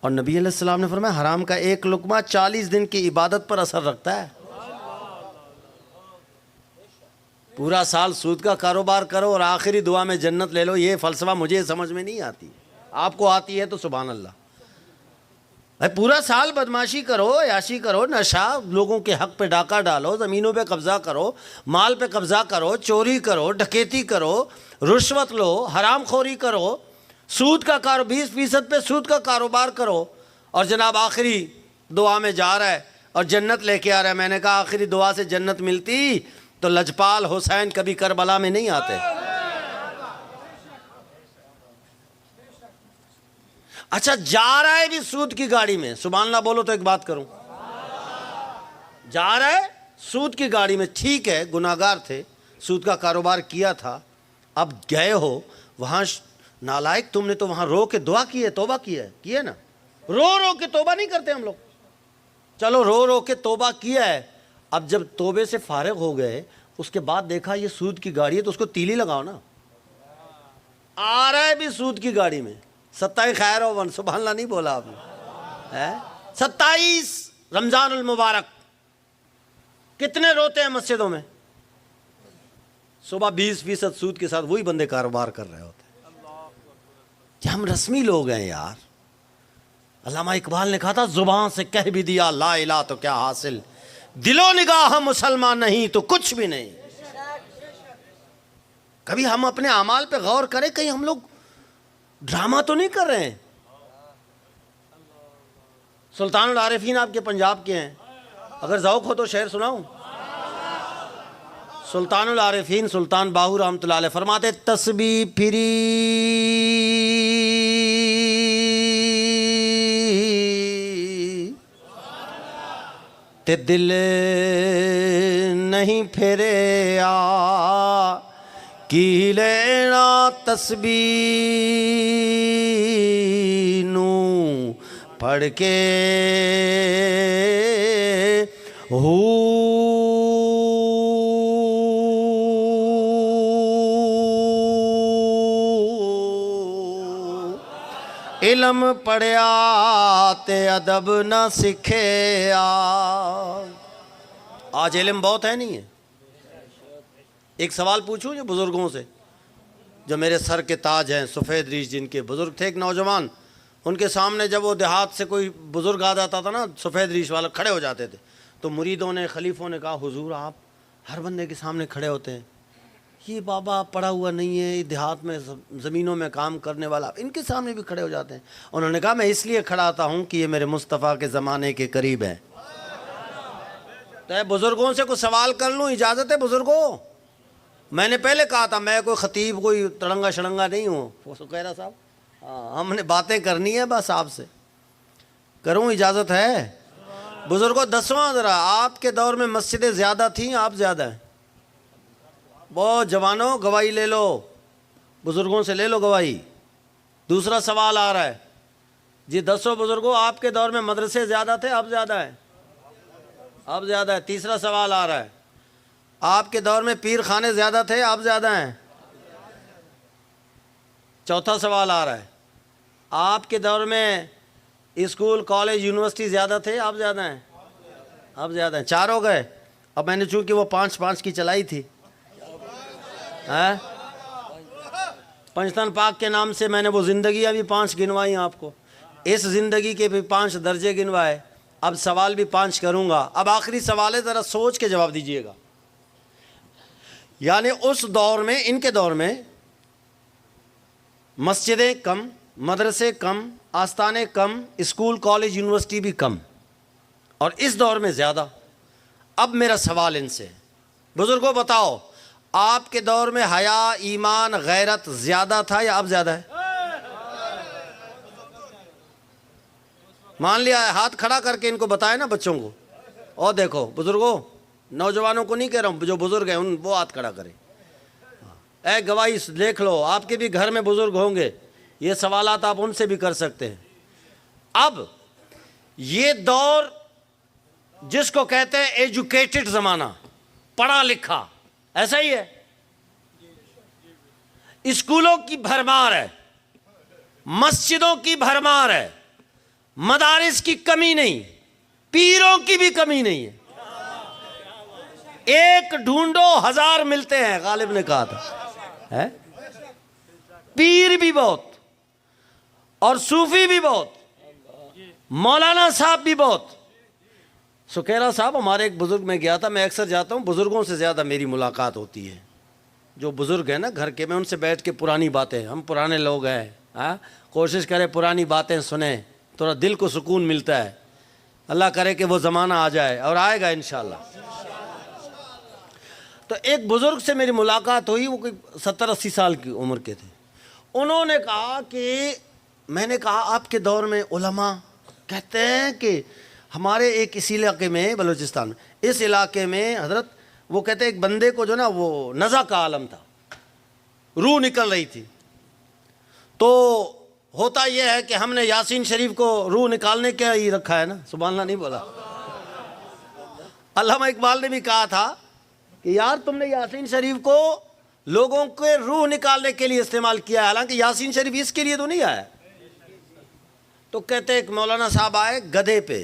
اور نبی علیہ السلام نے فرمایا حرام کا ایک لقمہ 40 دن کی عبادت پر اثر رکھتا ہے. پورا سال سود کا کاروبار کرو اور آخری دعا میں جنت لے لو، یہ فلسفہ مجھے سمجھ میں نہیں آتی. آپ کو آتی ہے تو سبحان اللہ. بھائی پورا سال بدماشی کرو، عیاشی کرو، نشہ، لوگوں کے حق پہ ڈاکہ ڈالو، زمینوں پہ قبضہ کرو، مال پہ قبضہ کرو، چوری کرو، ڈکیتی کرو، رشوت لو، حرام خوری کرو، سود کا 20% پہ سود کا کاروبار کرو، اور جناب آخری دعا میں جا رہا ہے اور جنت لے کے آ رہا ہے. میں نے کہا آخری دعا سے جنت ملتی تو لجپال حسین کبھی کربلا میں نہیں آتے. اچھا جا رہا ہے بھی سود کی گاڑی میں، سبحان اللہ بولو تو ایک بات کروں، جا رہا ہے سود کی گاڑی میں، ٹھیک ہے گناہگار تھے، سود کا کاروبار کیا تھا، اب گئے ہو وہاں، نالائق تم نے تو وہاں رو کے دعا کی ہے، توبہ کی ہے نا، رو کے توبہ نہیں کرتے ہم لوگ، چلو رو کے توبہ کیا ہے، اب جب توبے سے فارغ ہو گئے اس کے بعد دیکھا یہ سود کی گاڑی ہے تو اس کو تیلی لگاؤ نا، آ رہا ہے بھی سود کی گاڑی میں، 27 خیر ہو ون، سبحان اللہ نہیں بولا آپ نے، 27 رمضان المبارک، کتنے روتے ہیں مسجدوں میں، صبح 20% سود کے ساتھ وہی بندے کاروبار کر رہے ہوتے ہیں، کہ ہم رسمی لوگ ہیں یار۔ علامہ اقبال نے کہا تھا زبان سے کہہ بھی دیا لا الہ تو کیا حاصل، دل و نگاہ مسلمان نہیں تو کچھ بھی نہیں۔ کبھی ہم اپنے اعمال پہ غور کریں، کہیں ہم لوگ ڈرامہ تو نہیں کر رہے ہیں؟ سلطان العارفین آپ کے پنجاب کے ہیں، اگر ذوق ہو تو شعر سناؤں؟ سلطان العارفین سلطان باہو رحمۃ اللہ علیہ فرماتے تسبیح پھری تے دل نہیں پھرے آ کی لینا تسبیح نو پڑھ کے علم پڑھیا تے ادب نہ سکھیا۔ آج علم بہت ہے نہیں ہے؟ ایک سوال پوچھوں جو بزرگوں سے، جو میرے سر کے تاج ہیں، سفید ریش جن کے بزرگ تھے، ایک نوجوان، ان کے سامنے جب وہ دیہات سے کوئی بزرگ آ جاتا تھا نا، سفید ریش والا، کھڑے ہو جاتے تھے، تو مریدوں نے خلیفوں نے کہا حضور آپ ہر بندے کے سامنے کھڑے ہوتے ہیں، یہ بابا پڑھا ہوا نہیں ہے، دیہات میں زمینوں میں کام کرنے والا، ان کے سامنے بھی کھڑے ہو جاتے ہیں۔ انہوں نے کہا میں اس لیے کھڑا آتا ہوں کہ یہ میرے مصطفیٰ کے زمانے کے قریب ہیں۔ تو بزرگوں سے کوئی سوال کر لوں، اجازت ہے بزرگوں؟ میں نے پہلے کہا تھا میں کوئی خطیب، کوئی تڑنگا شڑنگا نہیں ہوں، سکیرا صاحب، ہم نے باتیں کرنی ہے بس آپ سے، کروں؟ اجازت ہے؟ بزرگوں دسواں ذرا، آپ کے دور میں مسجدیں زیادہ تھیں، آپ زیادہ ہیں؟ بہت جوانوں گواہی لے لو، بزرگوں سے لے لو گواہی۔ دوسرا سوال آ رہا ہے جی، دسو بزرگوں آپ کے دور میں مدرسے زیادہ تھے، آپ زیادہ ہیں؟ آپ زیادہ ہے۔ تیسرا سوال آ رہا ہے، آپ کے دور میں پیر خانے زیادہ تھے، آپ زیادہ ہیں؟ چوتھا سوال آ رہا ہے، آپ کے دور میں اسکول کالج یونیورسٹی زیادہ تھے، آپ زیادہ ہیں؟ آپ زیادہ ہیں۔ چار ہو گئے۔ اب میں نے چونکہ وہ 5 کی چلائی تھی، پنجتن پاک کے نام سے میں نے وہ زندگیاں بھی 5 گنوائی آپ کو، اس زندگی کے بھی 5 درجے گنوائے، اب سوال بھی 5 کروں گا۔ اب آخری سوال ہے، ذرا سوچ کے جواب دیجئے گا۔ یعنی اس دور میں، ان کے دور میں مسجدیں کم، مدرسے کم، آستانے کم، اسکول کالج یونیورسٹی بھی کم، اور اس دور میں زیادہ۔ اب میرا سوال ان سے، بزرگوں بتاؤ آپ کے دور میں حیا، ایمان، غیرت زیادہ تھا یا اب زیادہ ہے؟ مان لیا ہے، ہاتھ کھڑا کر کے ان کو بتائے نا بچوں کو، اور دیکھو بزرگوں، نوجوانوں کو نہیں کہہ رہا ہوں، جو بزرگ ہیں ان وہ ہاتھ کھڑا کریں۔ اے گواہی دیکھ لو، آپ کے بھی گھر میں بزرگ ہوں گے، یہ سوالات آپ ان سے بھی کر سکتے ہیں۔ اب یہ دور جس کو کہتے ہیں ایجوکیٹڈ زمانہ، پڑھا لکھا، ایسا ہی ہے، اسکولوں کی بھرمار ہے، مسجدوں کی بھرمار ہے، مدارس کی کمی نہیں، پیروں کی بھی کمی نہیں ہے، ایک ڈھونڈو 1000 ملتے ہیں، غالب نے کہا تھا، پیر بھی بہت اور صوفی بھی بہت، مولانا صاحب بھی بہت۔ سکیرا صاحب ہمارے ایک بزرگ میں گیا تھا، میں اکثر جاتا ہوں، بزرگوں سے زیادہ میری ملاقات ہوتی ہے، جو بزرگ ہیں نا گھر کے، میں ان سے بیٹھ کے پرانی باتیں، ہم پرانے لوگ ہیں، کوشش کریں پرانی باتیں سنیں، تھوڑا دل کو سکون ملتا ہے، اللہ کرے کہ وہ زمانہ آ جائے، اور آئے گا انشاءاللہ۔ تو ایک بزرگ سے میری ملاقات ہوئی، وہ کوئی 70-80 سال کی عمر کے تھے، انہوں نے کہا کہ میں نے کہا آپ کے دور میں علماء کہتے ہیں کہ ہمارے ایک اس علاقے میں بلوچستان میں اس علاقے میں حضرت وہ کہتے ہیں ایک بندے کو جو نا وہ نزع کا عالم تھا, روح نکل رہی تھی, تو ہوتا یہ ہے کہ ہم نے یاسین شریف کو روح نکالنے کے ہی رکھا ہے نا, سبحان اللہ نہیں بولا. علامہ اقبال نے بھی کہا تھا کہ یار تم نے یاسین شریف کو لوگوں کے روح نکالنے کے لیے استعمال کیا ہے, حالانکہ یاسین شریف اس کے لیے تو نہیں آیا. تو کہتے ایک مولانا صاحب آئے گدھے پہ,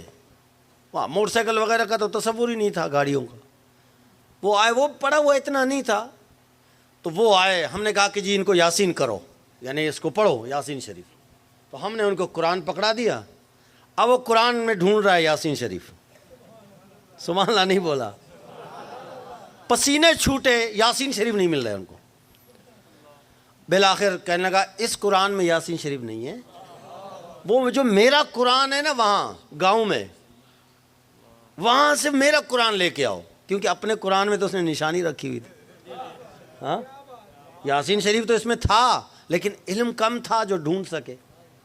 وہاں موٹر سائیکل وغیرہ کا تو تصور ہی نہیں تھا گاڑیوں کا, وہ آئے, وہ پڑھا ہوا اتنا نہیں تھا, تو وہ آئے, ہم نے کہا کہ جی ان کو یاسین کرو, یعنی اس کو پڑھو یاسین شریف. تو ہم نے ان کو قرآن پکڑا دیا, اب وہ قرآن میں ڈھونڈ رہا ہے یاسین شریف, سبحان اللہ نہیں بولا, پسینے چھوٹے, یاسین شریف نہیں مل رہا ہے ان کو. بالآخر کہنے لگا اس قرآن میں یاسین شریف نہیں ہے, وہ جو میرا قرآن ہے نا وہاں گاؤں میں, وہاں سے میرا قرآن لے کے آؤ, کیونکہ اپنے قرآن میں تو اس نے نشانی رکھی ہوئی تھی. ہاں یاسین شریف تو اس میں تھا, لیکن علم کم تھا جو ڈھونڈ سکے.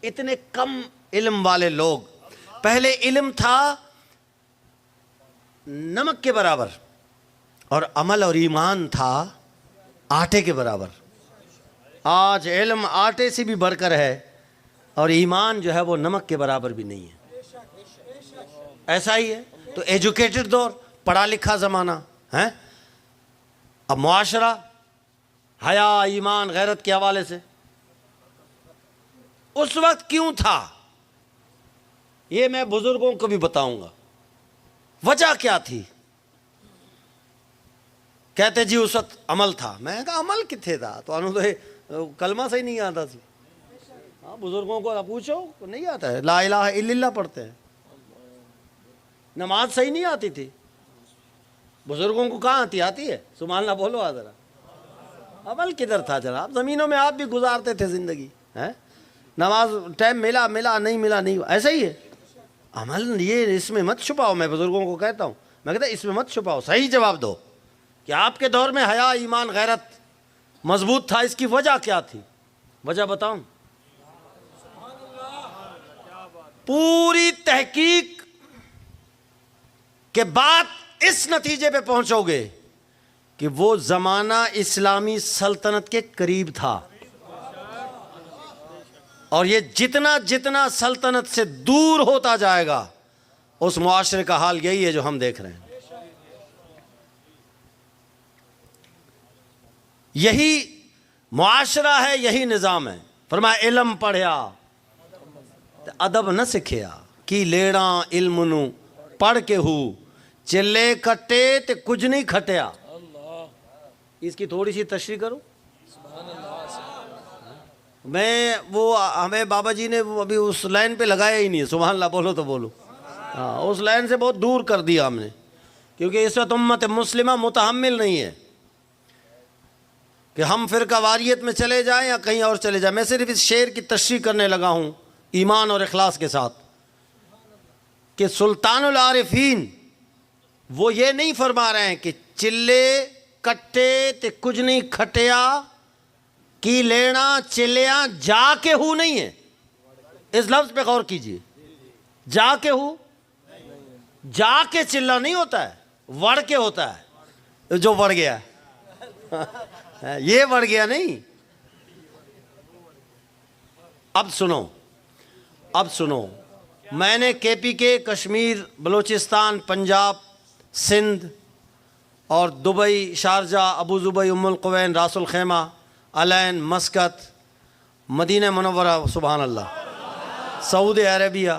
اتنے کم علم والے لوگ. پہلے علم تھا نمک کے برابر, اور عمل اور ایمان تھا آٹے کے برابر. آج علم آٹے سے بھی بڑھ کر ہے, اور ایمان جو ہے وہ نمک کے برابر بھی نہیں ہے. ایسا ہی ہے. تو ایجوکیٹڈ دور, پڑھا لکھا زمانہ ہے. اب معاشرہ حیا, ایمان, غیرت کے حوالے سے اس وقت کیوں تھا, یہ میں بزرگوں کو بھی بتاؤں گا. وجہ کیا تھی؟ کہتے جی اس وقت عمل تھا. میں نے کہا عمل کتنے تھا, تو انہوں تو کلمہ صحیح نہیں آتا سی. ہاں بزرگوں کو پوچھو, نہیں آتا ہے, لا الہ الا اللہ پڑھتے ہیں. نماز صحیح نہیں آتی تھی بزرگوں کو, کہاں آتی ہے, سبحان اللہ بولو ذرا. عمل کدھر تھا جناب, زمینوں میں آپ بھی گزارتے تھے زندگی, ہے نماز ٹائم ملا نہیں ملا نہیں, ایسا ہی ہے. عمل یہ اس میں مت چھپاؤ, میں بزرگوں کو کہتا ہوں, میں کہتا اس میں مت چھپاؤ, صحیح جواب دو کہ آپ کے دور میں حیا, ایمان, غیرت مضبوط تھا, اس کی وجہ کیا تھی؟ وجہ بتاؤں؟ پوری تحقیق کے بعد اس نتیجے پہ پہنچو گے کہ وہ زمانہ اسلامی سلطنت کے قریب تھا, اور یہ جتنا جتنا سلطنت سے دور ہوتا جائے گا اس معاشرے کا حال یہی ہے جو ہم دیکھ رہے ہیں. یہی معاشرہ ہے, یہی نظام ہے. فرمایا علم پڑھیا ادب نہ سکھیا, کی لیڑا علم نو پڑھ کے ہو, چلے کٹے تے کچھ نہیں کھٹیا. اس کی تھوڑی سی تشریح کروں. میں وہ ہمیں بابا جی نے ابھی اس لائن پہ لگایا ہی نہیں ہے, سبحان اللہ بولو تو بولو. ہاں اس لائن سے بہت دور کر دیا ہم نے, کیونکہ اس وقت امت مسلمہ متحمل نہیں ہے کہ ہم فرقہ واریت میں چلے جائیں یا کہیں اور چلے جائیں. میں صرف اس شعر کی تشریح کرنے لگا ہوں ایمان اور اخلاص کے ساتھ کہ سلطان العارفین وہ یہ نہیں فرما رہے ہیں کہ چلے کٹے تے کچھ نہیں کھٹیا, کی لینا چلیا جا کے ہو نہیں ہے. اس لفظ پہ غور کیجئے, جا کے ہو, جا کے چلا نہیں ہوتا ہے, وڑ کے ہوتا ہے. جو وڑ گیا یہ وڑ گیا نہیں. اب سنو, میں نے کے پی کے, کشمیر, بلوچستان, پنجاب, سندھ اور دبئی, شارجہ, ابو ظبی, ام القوین, راس الخیمہ, الین, مسقط, مدینہ منورہ, سبحان اللہ, سعودی عربیہ,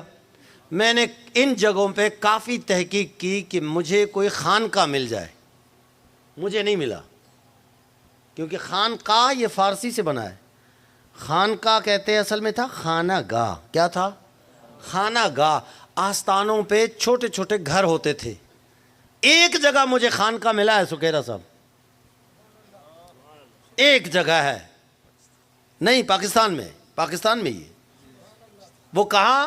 میں نے ان جگہوں پہ کافی تحقیق کی کہ مجھے کوئی خانقاہ مل جائے. مجھے نہیں ملا, کیونکہ خانقاہ یہ فارسی سے بنا ہے. خانقاہ کہتے ہیں اصل میں تھا خانہ گاہ. کیا تھا؟ خانہ گاہ. آستانوں پہ چھوٹے چھوٹے گھر ہوتے تھے. ایک جگہ مجھے خانقاہ ملا ہے سکیرا صاحب, ایک جگہ ہے, نہیں پاکستان میں یہ. وہ کہاں؟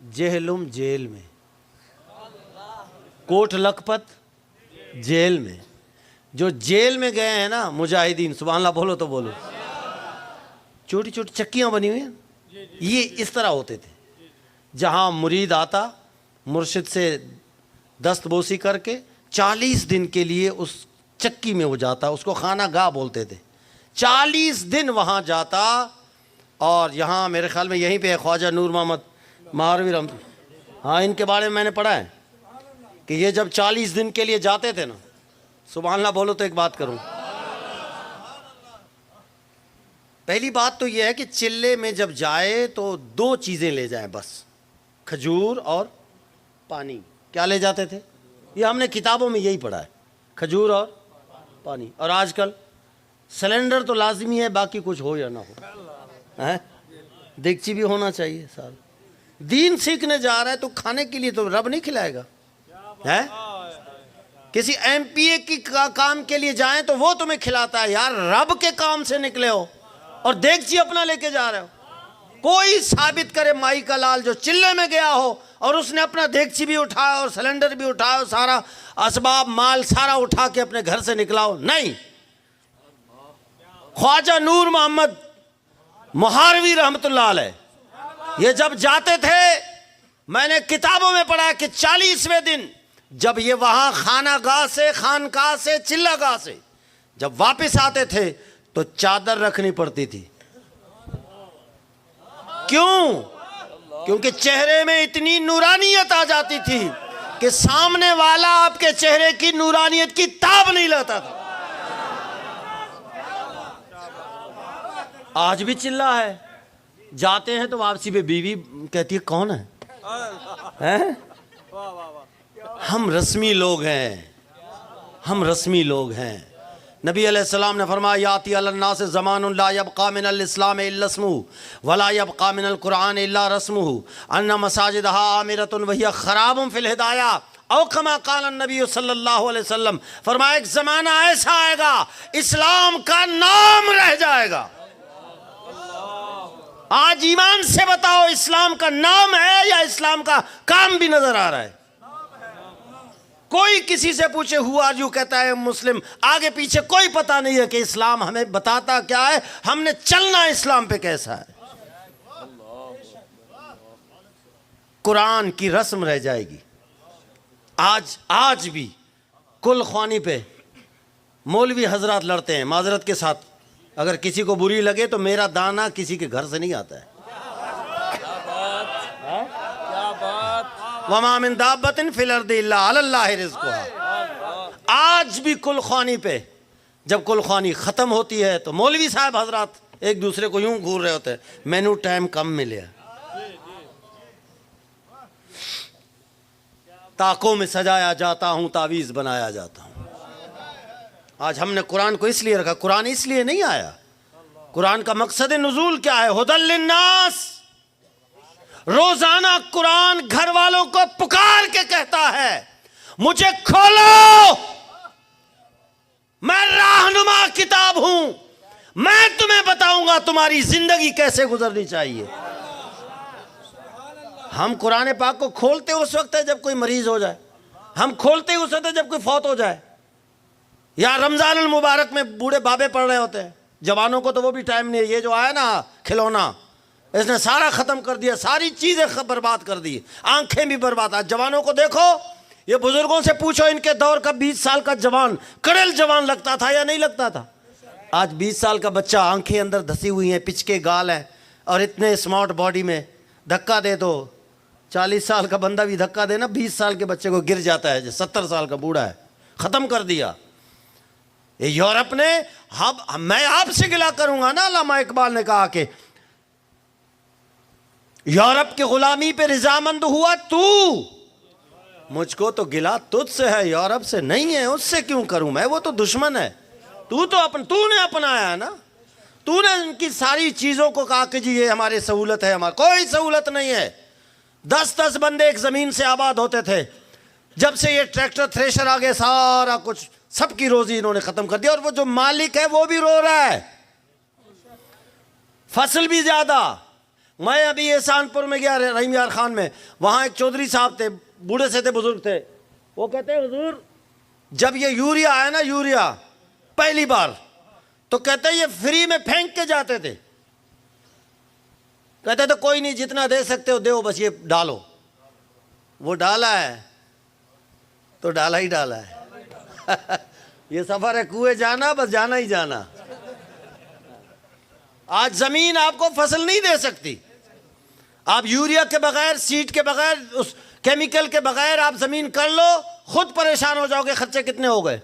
جہلم جیل میں, کوٹ لکھپت جیل میں. جو جیل میں گئے ہیں نا مجاہدین, سبحان اللہ بولو تو بولو, چھوٹی چھوٹی چکیاں بنی ہوئی ہیں, یہ اس طرح ہوتے تھے. جہاں مرید آتا مرشد سے دست بوسی کر کے 40 دن کے لیے اس چکی میں ہو جاتا, اس کو خانہ گاہ بولتے تھے. 40 دن وہاں جاتا. اور یہاں میرے خیال میں یہیں پہ خواجہ نور محمد مہاروی رحمت, ہاں ان کے بارے میں نے پڑھا ہے کہ یہ جب 40 دن کے لیے جاتے تھے نا, سبحان اللہ بولو تو ایک بات کروں. پہلی بات تو یہ ہے کہ چلے میں جب جائے تو 2 چیزیں لے جائیں بس, کھجور اور پانی. کیا لے جاتے تھے؟ یہ ہم نے کتابوں میں یہی پڑھا ہے, کھجور اور پانی. اور آج کل سلنڈر تو لازمی ہے, باقی کچھ ہو یا نہ ہو, دیگچی بھی ہونا چاہیے. سال دین سیکھنے جا رہا ہے تو کھانے کے لیے تو رب نہیں کھلائے گا. کسی ایم پی اے کی کام کے لیے جائیں تو وہ تمہیں کھلاتا ہے. یار رب کے کام سے نکلے ہو اور دیگچی اپنا لے کے جا رہے ہو. کوئی ثابت کرے مائی کا لال جو چلے میں گیا ہو اور اس نے اپنا دیگچی بھی اٹھایا اور سلنڈر بھی اٹھایا اور سارا اسباب مال سارا اٹھا کے اپنے گھر سے نکلا ہو. نہیں. خواجہ نور محمد مہاروی رحمت اللہ علیہ یہ جب جاتے تھے, میں نے کتابوں میں پڑھا کہ 40ویں دن جب یہ وہاں خانہ گاہ سے, خانقاہ سے, چلہ گاہ سے جب واپس آتے تھے تو چادر رکھنی پڑتی تھی. کیوں؟ کیونکہ چہرے میں اتنی نورانیت آ جاتی تھی کہ سامنے والا آپ کے چہرے کی نورانیت کی تاب نہیں لیتا تھا. آج بھی چلہ ہے, جاتے ہیں تو واپسی پہ بیوی کہتی ہے کون ہے؟ ہم رسمی لوگ ہیں, ہم رسمی لوگ ہیں. نبی علیہ السلام نے فرمایا یاتی علی الناس زمان لا یبقى من الاسلام الا اسمه ولا يبقى من القرآن الا رسمه ان مساجدها عامرة وهي خراب في الهداية او كما قال النبی صلی اللہ علیہ وسلم. فرمایا ایک زمانہ ایسا آئے گا اسلام کا نام رہ جائے گا. آج ایمان سے بتاؤ اسلام کا نام ہے یا اسلام کا کام بھی نظر آ رہا ہے؟ کوئی کسی سے پوچھے ہوا جو کہتا ہے مسلم, آگے پیچھے کوئی پتہ نہیں ہے کہ اسلام ہمیں بتاتا کیا ہے, ہم نے چلنا اسلام پہ کیسا ہے. قرآن کی رسم رہ جائے گی. آج بھی کل خوانی پہ مولوی حضرات لڑتے ہیں معذرت کے ساتھ. اگر کسی کو بری لگے تو میرا دانا کسی کے گھر سے نہیں آتا ہے. وَمَا مِن دَابَّةٍ فِي الْأَرْضِ إِلَّا عَلَى اللَّهِ رِزْقُهَا. آج بھی کل خوانی پہ جب کل خوانی ختم ہوتی ہے تو مولوی صاحب حضرات ایک دوسرے کو یوں گھور رہے ہوتے ہیں, مینو ٹائم کم ملے, تاکوں میں سجایا جاتا ہوں, تعویذ بنایا جاتا ہوں. آج ہم نے قرآن کو اس لیے رکھا, قرآن اس لیے نہیں آیا. قرآن کا مقصد نزول کیا ہے؟ ھدی للناس. روزانہ قرآن گھر والوں کو پکار کے کہتا ہے مجھے کھولو, میں رہنما کتاب ہوں, میں تمہیں بتاؤں گا تمہاری زندگی کیسے گزرنی چاہیے. ہم قرآن پاک کو کھولتے اس وقت ہے جب کوئی مریض ہو جائے, ہم کھولتے اس وقت ہے جب کوئی فوت ہو جائے, یا رمضان المبارک میں بوڑھے بابے پڑھ رہے ہوتے ہیں. جوانوں کو تو وہ بھی ٹائم نہیں ہے. یہ جو آیا نا کھلونا, اس نے سارا ختم کر دیا, ساری چیزیں برباد کر دی, آنکھیں بھی برباد. آج جوانوں کو دیکھو, یہ بزرگوں سے پوچھو ان کے دور کا 20 سال کا جوان کڑل جوان لگتا تھا یا نہیں لگتا تھا؟ آج 20 سال کا بچہ آنکھیں اندر دھسی ہوئی ہیں, پچکے گال ہیں, اور اتنے اسمارٹ باڈی میں دھکا دے تو 40 سال کا بندہ بھی دھکا دے نا 20 سال کے بچے کو گر جاتا ہے جو 70 سال کا بوڑھا ہے. ختم کر دیا. یہ یورپ نے, میں آپ سے گلا کروں گا نا, علامہ اقبال نے کہا کہ یورپ کی غلامی پہ رضامند ہوا تو, مجھ کو تو گلا تجھ سے ہے, یورپ سے نہیں ہے. اس سے کیوں کروں میں, وہ تو دشمن ہے. تو نے اپنایا ہے نا, تو نے ان کی ساری چیزوں کو کہا کہ جی یہ ہماری سہولت ہے. ہماری کوئی سہولت نہیں ہے. 10 بندے ایک زمین سے آباد ہوتے تھے. جب سے یہ ٹریکٹر تھریشر آ گئے سارا کچھ, سب کی روزی انہوں نے ختم کر دیا. اور وہ جو مالک ہے وہ بھی رو رہا ہے, فصل بھی زیادہ. میں ابھی احسان پور میں گیا رحیم یار خان میں, وہاں ایک چودھری صاحب تھے, بوڑھے سے تھے, بزرگ تھے. وہ کہتے ہیں حضور جب یہ یوریا آیا نا, یوریا پہلی بار, تو کہتے ہیں یہ فری میں پھینک کے جاتے تھے. کہتے تو کوئی نہیں، جتنا دے سکتے ہو دیو، بس یہ ڈالو. وہ ڈالا ہے تو ڈالا ہی ڈالا ہے. یہ سفر ہے کنویں جانا، بس جانا ہی جانا. آج زمین آپ کو فصل نہیں دے سکتی. آپ یوریا کے بغیر، سیڈ کے بغیر، اس کیمیکل کے بغیر آپ زمین کر لو، خود پریشان ہو جاؤ گے. خرچے کتنے ہو گئے.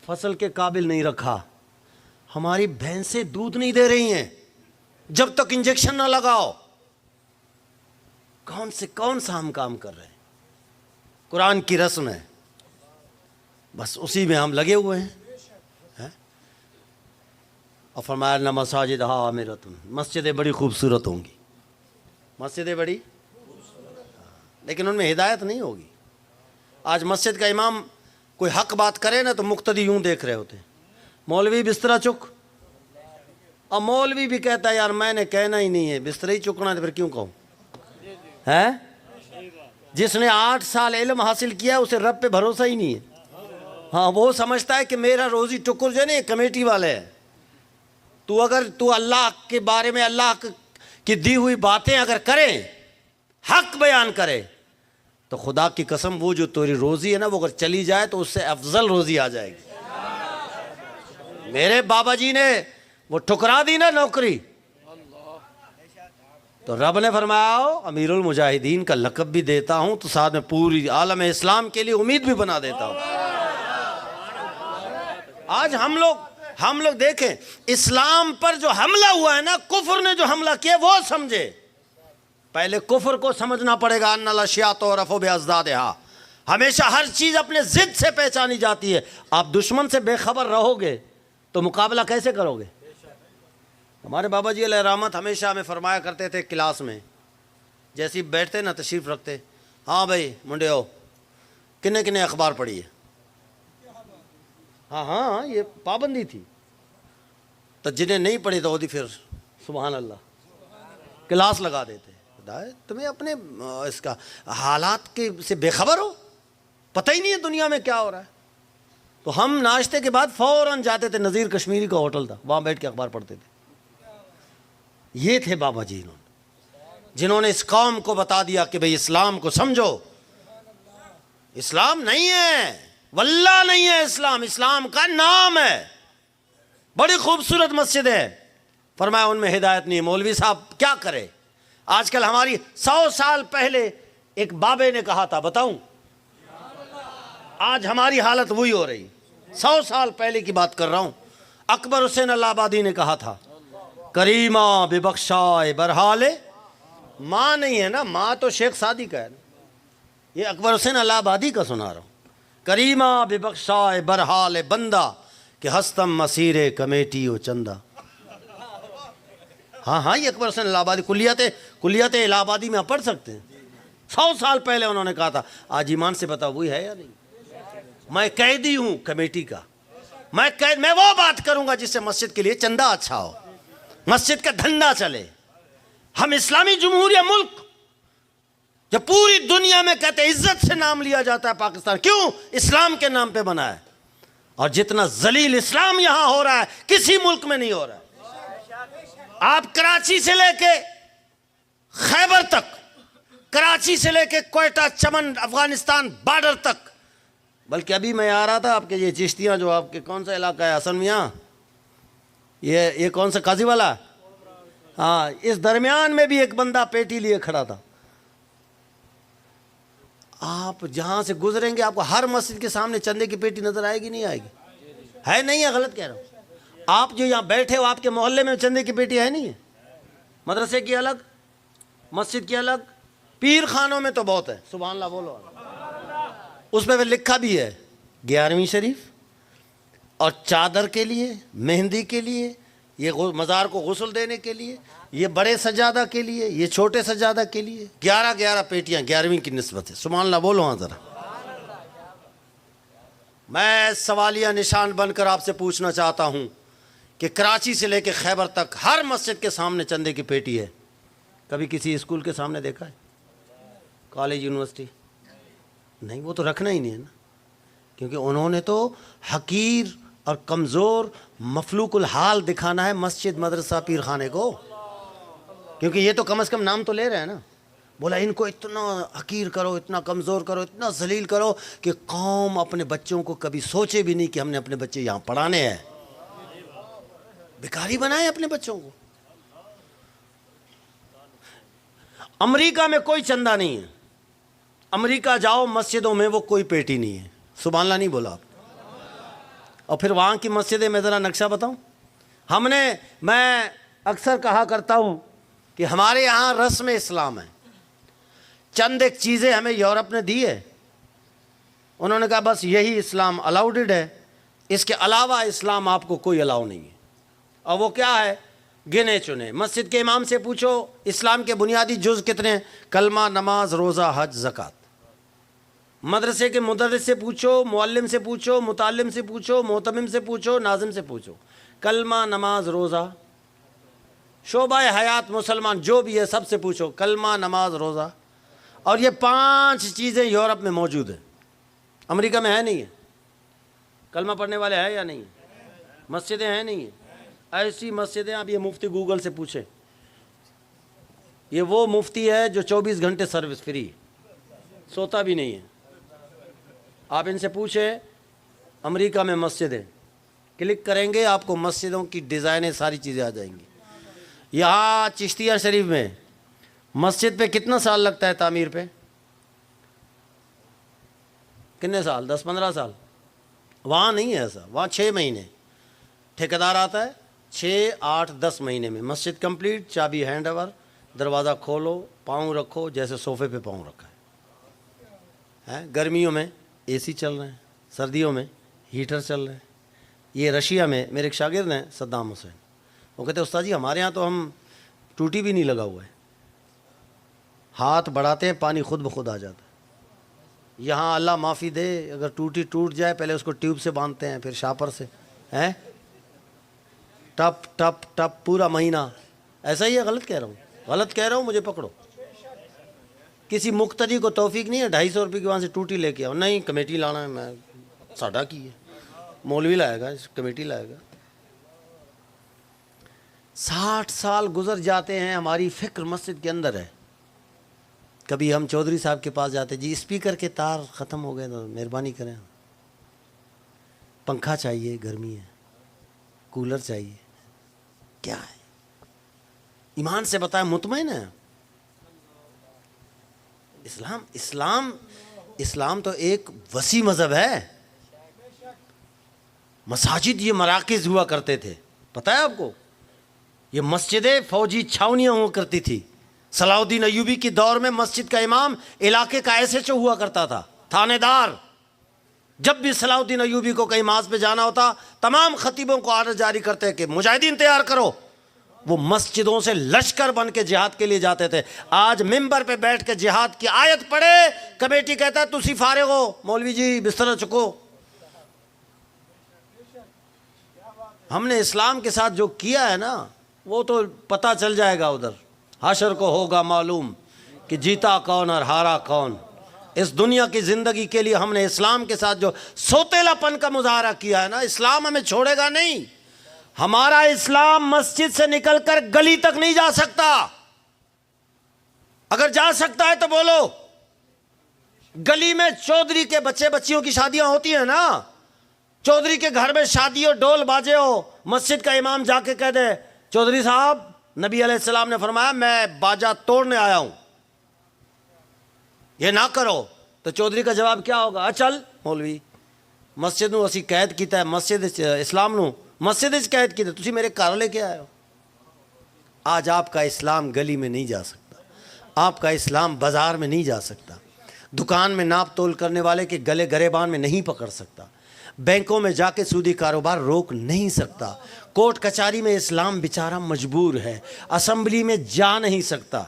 فصل کے قابل نہیں رکھا. ہماری بھینسیں دودھ نہیں دے رہی ہیں جب تک انجیکشن نہ لگاؤ. کون سا ہم کام کر رہے ہیں. قرآن کی رسم ہے، بس اسی میں ہم لگے ہوئے ہیں. اور فرمایا نہ مساجد عامرۃ، مسجدیں بڑی خوبصورت ہوں گی. مسجدیں بڑی، لیکن ان میں ہدایت نہیں ہوگی. آج مسجد کا امام کوئی حق بات کرے نا تو مقتدی یوں دیکھ رہے ہوتے ہیں. مولوی بسترا چک، اور مولوی بھی کہتا ہے یار میں نے کہنا ہی نہیں ہے، بستر ہی چکنا ہے تو پھر کیوں کہوں. ہے جس نے 8 سال علم حاصل کیا اسے رب پہ بھروسہ ہی نہیں ہے. ہاں وہ سمجھتا ہے کہ میرا روزی ٹکر جو ہے نا کمیٹی والے ہے. اگر تو اللہ کے بارے میں، اللہ کی دی ہوئی باتیں اگر کرے، حق بیان کرے، تو خدا کی قسم وہ جو تیری روزی ہے نا وہ اگر چلی جائے تو اس سے افضل روزی آ جائے گی. میرے بابا جی نے وہ ٹھکرا دی نا نوکری، تو رب نے فرمایا امیر المجاہدین کا لقب بھی دیتا ہوں تو ساتھ میں پوری عالم اسلام کے لیے امید بھی بنا دیتا ہوں. آج ہم لوگ دیکھیں اسلام پر جو حملہ ہوا ہے نا، کفر نے جو حملہ کیا وہ سمجھے. پہلے کفر کو سمجھنا پڑے گا. ان الاشیاء تعرف بازدادہا، ہمیشہ ہر چیز اپنے ضد سے پہچانی جاتی ہے. آپ دشمن سے بے خبر رہو گے تو مقابلہ کیسے کرو گے. ہمارے بابا جی علیہ رحمت ہمیشہ ہمیں فرمایا کرتے تھے کلاس میں، جیسے بیٹھتے نا تشریف رکھتے، ہاں بھائی منڈے ہو، کنے اخبار پڑھی ہے. ہاں یہ پابندی تھی. تو جنہیں نہیں پڑھی تو وہ پھر سبحان اللہ کلاس لگا دیتے. تمہیں اپنے اس کا حالات کے سے بے خبر ہو، پتہ ہی نہیں ہے دنیا میں کیا ہو رہا ہے. تو ہم ناشتے کے بعد فوراً جاتے تھے، نذیر کشمیری کا ہوٹل تھا، وہاں بیٹھ کے اخبار پڑھتے تھے. یہ تھے بابا جی جنہوں نے اس قوم کو بتا دیا کہ بھئی اسلام کو سمجھو. اسلام نہیں ہے، واللہ نہیں ہے اسلام، اسلام کا نام ہے. بڑی خوبصورت مسجد ہے، فرمایا ان میں ہدایت نہیں ہے. مولوی صاحب کیا کرے. آج کل ہماری 100 سال پہلے ایک بابے نے کہا تھا، بتاؤں آج ہماری حالت وہی ہو رہی. 100 سال پہلے کی بات کر رہا ہوں. اکبر حسین الہ آبادی نے کہا تھا، کریمہ بے بخشائے برحال ماں نہیں ہے نا، ماں تو شیخ سعدی کا ہے نا. یہ اکبر حسین الہ آبادی کا سنا رہا ہوں. کریمہ بے بخشائے برحال بندہ کہ ہستم مسیر کمیٹی و چندہ. ہاں یہ اکبر حسین الہ آبادی کلیات الہ آبادی میں آپ پڑھ سکتے ہیں. 100 سال پہلے انہوں نے کہا تھا. آج ایمان سے بتاؤ وہی ہے یا نہیں. میں قیدی ہوں کمیٹی کا، میں وہ بات کروں گا جس سے مسجد کے لیے چندہ اچھا ہو، مسجد کا دھندا چلے. ہم اسلامی جمہوریہ ملک جو پوری دنیا میں کہتے ہیں عزت سے نام لیا جاتا ہے پاکستان، کیوں؟ اسلام کے نام پہ بنا ہے. اور جتنا ذلیل اسلام یہاں ہو رہا ہے کسی ملک میں نہیں ہو رہا ہے. آپ کراچی سے لے کے خیبر تک، کراچی سے لے کے کوئٹہ چمن افغانستان بارڈر تک، بلکہ ابھی میں آ رہا تھا آپ کے یہ چشتیاں جو آپ کے کون سا علاقہ ہے حسن میاں، یہ کون سا قاضی والا، ہاں اس درمیان میں بھی ایک بندہ پیٹی لیے کھڑا تھا. آپ جہاں سے گزریں گے آپ کو ہر مسجد کے سامنے چندے کی پیٹی نظر آئے گی نہیں آئے گی؟ ہے نہیں ہے؟ غلط کہہ رہا ہوں. آپ جو یہاں بیٹھے ہو آپ کے محلے میں چندے کی پیٹی ہے نہیں ہے؟ مدرسے کی الگ، مسجد کی الگ، پیر خانوں میں تو بہت ہے. سبحان اللہ بولو. اس پہ لکھا بھی ہے 11ویں شریف، اور چادر کے لیے، مہندی کے لیے، یہ مزار کو غسل دینے کے لیے، یہ بڑے سجادہ کے لیے، یہ چھوٹے سجادہ کے لیے 11 پیٹیاں 11ویں کی نسبت ہے. سبحان اللہ بولو ہاں ذرا. میں سوالیہ نشان بن کر آپ سے پوچھنا چاہتا ہوں کہ کراچی سے لے کے خیبر تک ہر مسجد کے سامنے چندے کی پیٹی ہے. کبھی کسی اسکول کے سامنے دیکھا ہے؟ کالج یونیورسٹی نہیں. وہ تو رکھنا ہی نہیں ہے نا، کیونکہ انہوں نے تو حقیر اور کمزور مفلوق الحال دکھانا ہے مسجد مدرسہ پیر خانے کو. کیونکہ یہ تو کم از کم نام تو لے رہے ہیں نا. بولا ان کو اتنا حقیر کرو, اتنا کمزور کرو, اتنا ذلیل کرو کہ قوم اپنے بچوں کو کبھی سوچے بھی نہیں کہ ہم نے اپنے بچے یہاں پڑھانے ہیں. بیکاری بنائے اپنے بچوں کو. امریکہ میں کوئی چندہ نہیں ہے. امریکہ جاؤ مسجدوں میں وہ کوئی پیٹی نہیں ہے. سبحان اللہ نہیں بولا آپ. اور پھر وہاں کی مسجدیں میں ذرا نقشہ بتاؤں. میں اکثر کہا کرتا ہوں کہ ہمارے یہاں رسم اسلام ہے. چند ایک چیزیں ہمیں یورپ نے دی ہے, انہوں نے کہا بس یہی اسلام الاؤڈڈ ہے, اس کے علاوہ اسلام آپ کو کوئی الاؤ نہیں ہے. اور وہ کیا ہے؟ گنے چنے. مسجد کے امام سے پوچھو اسلام کے بنیادی جز کتنے ہیں؟ کلمہ, نماز, روزہ, حج, زکوٰۃ. مدرسے کے مدرس سے پوچھو, معلم سے پوچھو, متعلم سے پوچھو, معتمم سے پوچھو, ناظم سے پوچھو. کلمہ, نماز, روزہ, شعبہ حیات مسلمان جو بھی ہے سب سے پوچھو. کلمہ, نماز, روزہ. اور یہ 5 چیزیں یورپ میں موجود ہیں. امریکہ میں ہے نہیں ہے. کلمہ پڑھنے والے ہیں یا نہیں ہیں؟ مسجدیں ہیں نہیں ہیں؟ ایسی مسجدیں آپ یہ مفتی گوگل سے پوچھیں. یہ وہ مفتی ہے جو 24 گھنٹے سروس فری, سوتا بھی نہیں ہے. آپ ان سے پوچھیں امریکہ میں مسجدیں, کلک کریں گے آپ کو مسجدوں کی ڈیزائنیں ساری چیزیں آ جائیں گی. یہاں چشتیہ شریف میں مسجد پہ کتنا سال لگتا ہے تعمیر پہ؟ کتنے سال؟ 10-15 سال. وہاں نہیں ہے ایسا. وہاں 6 مہینے ٹھیکیدار آتا ہے, 6, 8, 10 مہینے میں مسجد کمپلیٹ. چابی ہینڈ اوور, دروازہ کھولو, پاؤں رکھو جیسے صوفے پہ پاؤں رکھا ہے. گرمیوں میں اے سی چل رہے ہیں, سردیوں میں ہیٹر چل رہے ہیں. یہ رشیا میں میرے ایک شاگرد ہیں صدام حسین, وہ کہتے ہیں استاد جی ہمارے ہاں تو ہم ٹوٹی بھی نہیں لگا ہوا ہے, ہاتھ بڑھاتے ہیں پانی خود بخود آ جاتا ہے. یہاں اللہ معافی دے اگر ٹوٹی ٹوٹ جائے پہلے اس کو ٹیوب سے باندھتے ہیں, پھر شاپر سے ٹپ ٹپ ٹپ پورا مہینہ. ایسا ہی ہے؟ غلط کہہ رہا ہوں؟ غلط کہہ رہا ہوں, مجھے پکڑو. کسی مقتدی کو توفیق نہیں ہے 250 روپے کی وہاں سے ٹوٹی لے کے آؤ. نہیں کمیٹی لانا ہے, میں ساڈا کی ہے, مولوی لائے گا, کمیٹی لائے گا. 60 سال گزر جاتے ہیں, ہماری فکر مسجد کے اندر ہے. کبھی ہم چودھری صاحب کے پاس جاتے, جی اسپیکر کے تار ختم ہو گئے تو مہربانی کریں, پنکھا چاہیے, گرمی ہے, کولر چاہیے. کیا ہے؟ ایمان سے بتائیں مطمئن ہے؟ اسلام تو ایک وسیع مذہب ہے. مساجد یہ مراکز ہوا کرتے تھے, پتہ ہے آپ کو؟ یہ مسجدیں فوجی چھاونیاں ہوا کرتی تھی. صلاح الدین ایوبی کے دور میں مسجد کا امام علاقے کا ایسے ہوا کرتا تھا, تھانے دار. جب بھی صلاح الدین ایوبی کو کہیں ماس پہ جانا ہوتا, تمام خطیبوں کو آرڈر جاری کرتے کہ مجاہدین تیار کرو. وہ مسجدوں سے لشکر بن کے جہاد کے لیے جاتے تھے. آج ممبر پہ بیٹھ کے جہاد کی آیت پڑھے, کمیٹی کہتا ہے تسی فارغ ہو, مولوی جی بستر چکو. ہم نے اسلام کے ساتھ جو کیا ہے نا, وہ تو پتہ چل جائے گا ادھر. حشر کو ہوگا معلوم کہ جیتا کون اور ہارا کون. اس دنیا کی زندگی کے لیے ہم نے اسلام کے ساتھ جو سوتیلا پن کا مظاہرہ کیا ہے نا, اسلام ہمیں چھوڑے گا نہیں. ہمارا اسلام مسجد سے نکل کر گلی تک نہیں جا سکتا. اگر جا سکتا ہے تو بولو. گلی میں چودھری کے بچے بچیوں کی شادیاں ہوتی ہیں نا, چودھری کے گھر میں شادی ہو, ڈول باجے ہو, مسجد کا امام جا کے کہہ دے چودھری صاحب نبی علیہ السلام نے فرمایا میں باجا توڑنے آیا ہوں, یہ نہ کرو, تو چودھری کا جواب کیا ہوگا؟ چل مولوی مسجد نو اسی قید کیتا ہے, مسجد اسلام نو مسجد قید کیتا, تسی میرے گھر لے کے آئے ہو. آج آپ کا اسلام گلی میں نہیں جا سکتا, آپ کا اسلام بازار میں نہیں جا سکتا, دکان میں ناپ تول کرنے والے کے گلے گریبان میں نہیں پکڑ سکتا, بینکوں میں جا کے سودی کاروبار روک نہیں سکتا, کورٹ کچہری میں اسلام بیچارہ مجبور ہے, اسمبلی میں جا نہیں سکتا,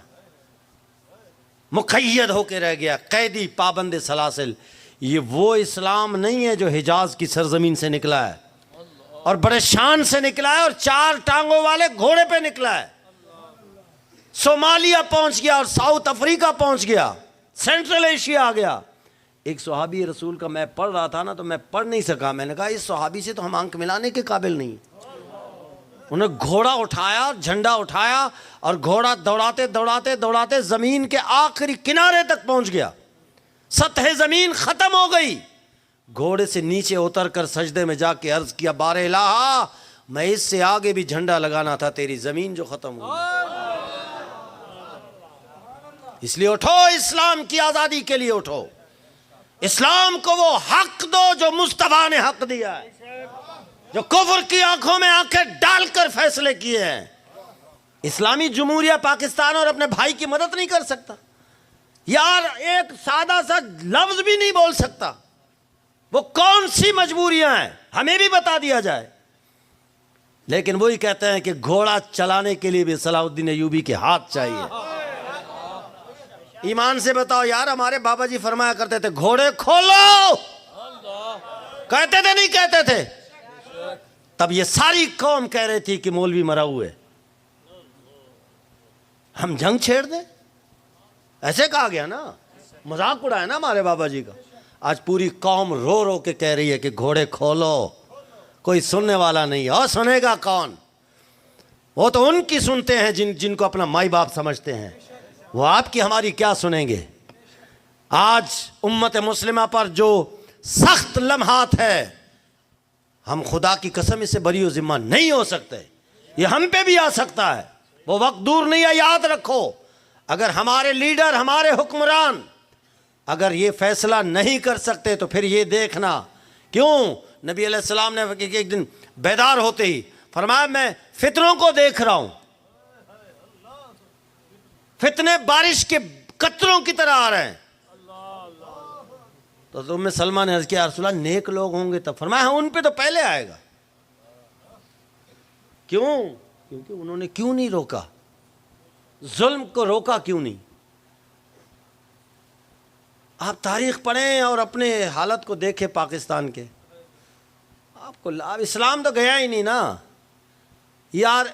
مقید ہو کے رہ گیا, قیدی پابند سلاسل. یہ وہ اسلام نہیں ہے جو حجاز کی سرزمین سے نکلا ہے اور بڑے شان سے نکلا ہے اور 4 ٹانگوں والے گھوڑے پہ نکلا ہے. صومالیہ پہنچ گیا اور ساؤتھ افریقہ پہنچ گیا, سینٹرل ایشیا آ گیا. ایک صحابی رسول کا میں پڑھ رہا تھا نا, تو میں پڑھ نہیں سکا. میں نے کہا اس صحابی سے تو ہم آنکھ ملانے کے قابل نہیں. انہیں گھوڑا اٹھایا, جھنڈا اٹھایا, اور گھوڑا دوڑاتے دوڑاتے دوڑاتے زمین کے آخری کنارے تک پہنچ گیا. سطح زمین ختم ہو گئی. گھوڑے سے نیچے اتر کر سجدے میں جا کے عرض کیا, بار الہ, میں اس سے آگے بھی جھنڈا لگانا تھا, تیری زمین جو ختم ہوئی. اس لیے اٹھو, اسلام کی آزادی کے لیے اٹھو. اسلام کو وہ حق دو جو مصطفیٰ نے حق دیا ہے, جو کفر کی آنکھوں میں آنکھیں ڈال کر فیصلے کیے ہیں. اسلامی جمہوریہ پاکستان اور اپنے بھائی کی مدد نہیں کر سکتا یار, ایک سادہ سا لفظ بھی نہیں بول سکتا. وہ کون سی مجبوریاں ہیں ہمیں بھی بتا دیا جائے. لیکن وہی کہتے ہیں کہ گھوڑا چلانے کے لیے بھی صلاح الدین ایوبی کے ہاتھ چاہیے. ایمان سے بتاؤ یار, ہمارے بابا جی فرمایا کرتے تھے گھوڑے کھولو, کہتے تھے نہیں کہتے تھے؟ تب یہ ساری قوم کہہ رہی تھی کہ مولوی مرا ہوئے, ہم جنگ چھیڑ دیں. ایسے کہا گیا نا, مذاق اڑایا نا ہمارے بابا جی کا. آج پوری قوم رو رو کے کہہ رہی ہے کہ گھوڑے کھولو. کوئی سننے والا نہیں, اور سنے گا کون؟ وہ تو ان کی سنتے ہیں جن کو اپنا مائی باپ سمجھتے ہیں. وہ آپ کی ہماری کیا سنیں گے؟ آج امت مسلمہ پر جو سخت لمحات ہے, ہم خدا کی قسم اس سے بری و ذمہ نہیں ہو سکتے. یہ ہم پہ بھی آ سکتا ہے, وہ وقت دور نہیں ہے. یاد رکھو, اگر ہمارے لیڈر, ہمارے حکمران اگر یہ فیصلہ نہیں کر سکتے تو پھر یہ دیکھنا کیوں. نبی علیہ السلام نے ایک دن بیدار ہوتے ہی فرمایا, میں فتنوں کو دیکھ رہا ہوں, فتنے بارش کے قطروں کی طرح آ رہے ہیں. تو ام سلمہ نے عرض کیا, رسول اللہ نیک لوگ ہوں گے تب. فرمایا ان پہ تو پہلے آئے گا. کیوں؟ کیونکہ انہوں نے کیوں نہیں روکا, ظلم کو روکا کیوں نہیں. آپ تاریخ پڑھیں اور اپنے حالت کو دیکھیں پاکستان کے, آپ کو اسلام تو گیا ہی نہیں نا یار.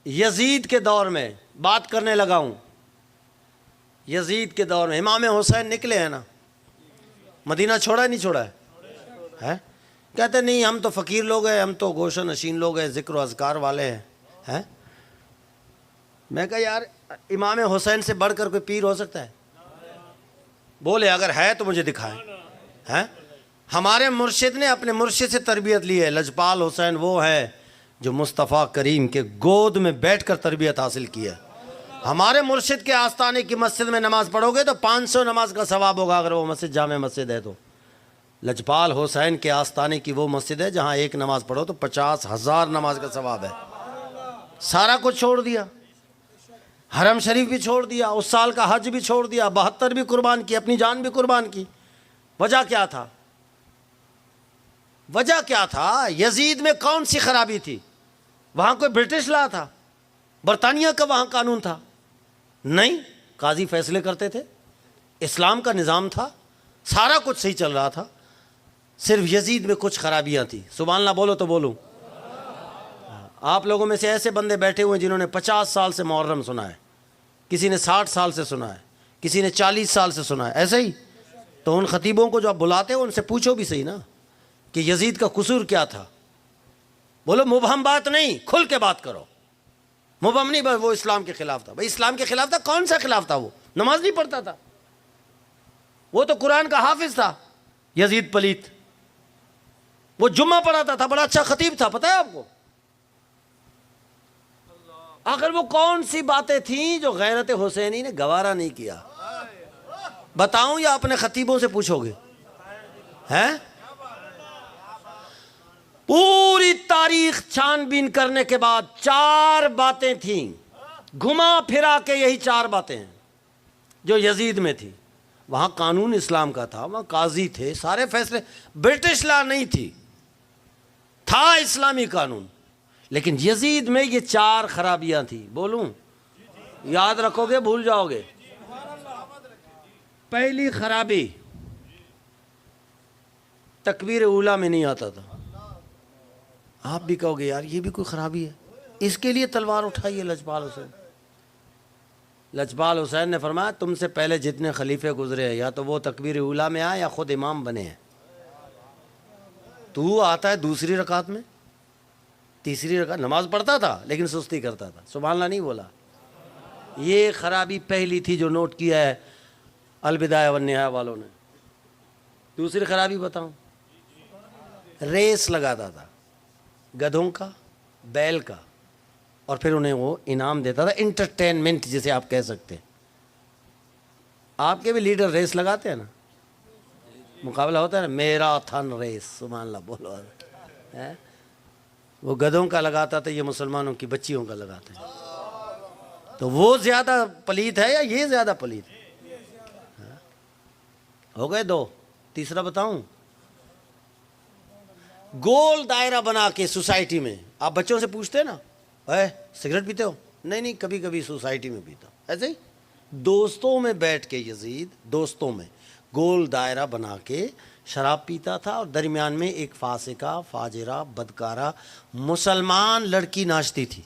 یزید کے دور میں بات کرنے لگا ہوں, یزید کے دور میں امام حسین نکلے ہیں نا, مدینہ چھوڑا ہے نہیں چھوڑا ہے؟ کہتے نہیں ہم تو فقیر لوگ ہیں, ہم تو گوشہ نشین لوگ ہیں, ذکر و اذکار والے ہیں. میں کہا یار امام حسین سے بڑھ کر کوئی پیر ہو سکتا ہے؟ بولے اگر ہے تو مجھے دکھائیں. ہمارے مرشد نے اپنے مرشد سے تربیت لی ہے. لجپال حسین وہ ہے جو مصطفیٰ کریم کے گود میں بیٹھ کر تربیت حاصل کی ہے. ہمارے مرشد کے آستانے کی مسجد میں نماز پڑھو گے تو 500 نماز کا ثواب ہوگا اگر وہ مسجد جامع مسجد ہے تو. لجپال حسین کے آستانے کی وہ مسجد ہے جہاں ایک نماز پڑھو تو 50,000 نماز کا ثواب ہے. سارا کچھ چھوڑ دیا, حرم شریف بھی چھوڑ دیا, اس سال کا حج بھی چھوڑ دیا, 72 بھی قربان کی, اپنی جان بھی قربان کی. وجہ کیا تھا؟ وجہ کیا تھا؟ یزید میں کون سی خرابی تھی؟ وہاں کوئی برٹش لا تھا؟ برطانیہ کا وہاں قانون تھا؟ نہیں, قاضی فیصلے کرتے تھے, اسلام کا نظام تھا, سارا کچھ صحیح چل رہا تھا. صرف یزید میں کچھ خرابیاں تھیں. سبحان اللہ بولو تو بولوں. آپ لوگوں میں سے ایسے بندے بیٹھے ہوئے ہیں جنہوں نے 50 سال سے محرم سنا ہے, کسی نے 60 سال سے سنا ہے, کسی نے 40 سال سے سنا ہے. ایسے ہی تو ان خطیبوں کو جو آپ بلاتے ہو ان سے پوچھو بھی صحیح نا کہ یزید کا قصور کیا تھا. بولو مبہم بات نہیں, کھل کے بات کرو. مبہم نہیں, بس وہ اسلام کے خلاف تھا. بھائی اسلام کے خلاف تھا, کون سا خلاف تھا؟ وہ نماز نہیں پڑھتا تھا, وہ تو قرآن کا حافظ تھا. یزید پلیت, وہ جمعہ پڑھاتا تھا, بڑا اچھا خطیب تھا, پتہ ہے آپ کو. آخر وہ کون سی باتیں تھیں جو غیرت حسینی نے گوارا نہیں کیا؟ بتاؤں یا اپنے خطیبوں سے پوچھو گے؟ ہیں پوری تاریخ چھان بین کرنے کے بعد 4 باتیں تھیں, گھما پھرا کے یہی 4 باتیں ہیں جو یزید میں تھی. وہاں قانون اسلام کا تھا, وہاں قاضی تھے, سارے فیصلے, برٹش لا نہیں تھی, تھا اسلامی قانون. لیکن یزید میں یہ 4 خرابیاں تھیں. بولوں؟ یاد رکھو گے, بھول جاؤ گے. پہلی خرابی, تکبیر اولیٰ میں نہیں آتا تھا. آپ بھی کہو گے یار یہ بھی کوئی خرابی ہے, اس کے لیے تلوار اٹھائیے لجپال حسین. لجپال حسین نے فرمایا تم سے پہلے جتنے خلیفے گزرے ہیں یا تو وہ تکبیر اولیٰ میں آئے یا خود امام بنے ہیں. تو آتا ہے دوسری رکعت میں, تیسری رکعت نماز پڑھتا تھا لیکن سستی کرتا تھا. سبحان اللہ نہیں بولا. یہ خرابی پہلی تھی جو نوٹ کیا ہے البدایہ والنہایہ والوں نے. دوسری خرابی بتاؤں, ریس لگاتا تھا گدھوں کا, بیل کا, اور پھر انہیں وہ انعام دیتا تھا, انٹرٹینمنٹ جسے آپ کہہ سکتے ہیں. آپ کے بھی لیڈر ریس لگاتے ہیں نا, مقابلہ ہوتا ہے نا, میرا تھن ریس. سبحان اللہ بولو. وہ گدھوں کا لگاتا تھا, یہ مسلمانوں کی بچیوں کا لگاتے ہیں. تو وہ زیادہ پلیت ہے یا یہ زیادہ پلیت ہے؟ ہو گئے 2. تیسرا بتاؤں, گول دائرہ بنا کے سوسائٹی میں آپ بچوں سے پوچھتے ہیں نا, سگریٹ پیتے ہو؟ نہیں نہیں, کبھی کبھی سوسائٹی میں پیتا ہوں. ایسے ہی دوستوں میں بیٹھ کے یزید دوستوں میں گول دائرہ بنا کے شراب پیتا تھا, اور درمیان میں ایک فاسقہ, فاجرہ, بدکارہ مسلمان لڑکی ناچتی تھی.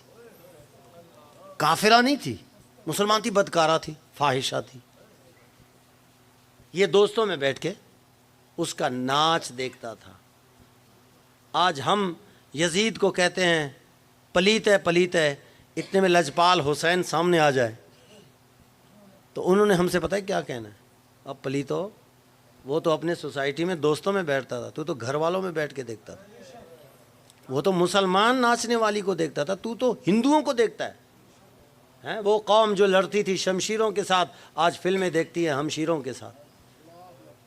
کافرہ نہیں تھی, مسلمان تھی, بدکارہ تھی, فاحشہ تھی. یہ دوستوں میں بیٹھ کے اس کا ناچ دیکھتا تھا. آج ہم یزید کو کہتے ہیں پلیت ہے, پلیت ہے. اتنے میں لجپال حسین سامنے آ جائے تو انہوں نے ہم سے پتہ ہے کیا کہنا ہے, اب پلیت ہو. وہ تو اپنے سوسائٹی میں دوستوں میں بیٹھتا تھا, تو گھر والوں میں بیٹھ کے دیکھتا تھا. وہ تو مسلمان ناچنے والی کو دیکھتا تھا, تو ہندوؤں کو دیکھتا ہے. وہ قوم جو لڑتی تھی شمشیروں کے ساتھ, آج فلمیں دیکھتی ہے ہمشیروں کے ساتھ.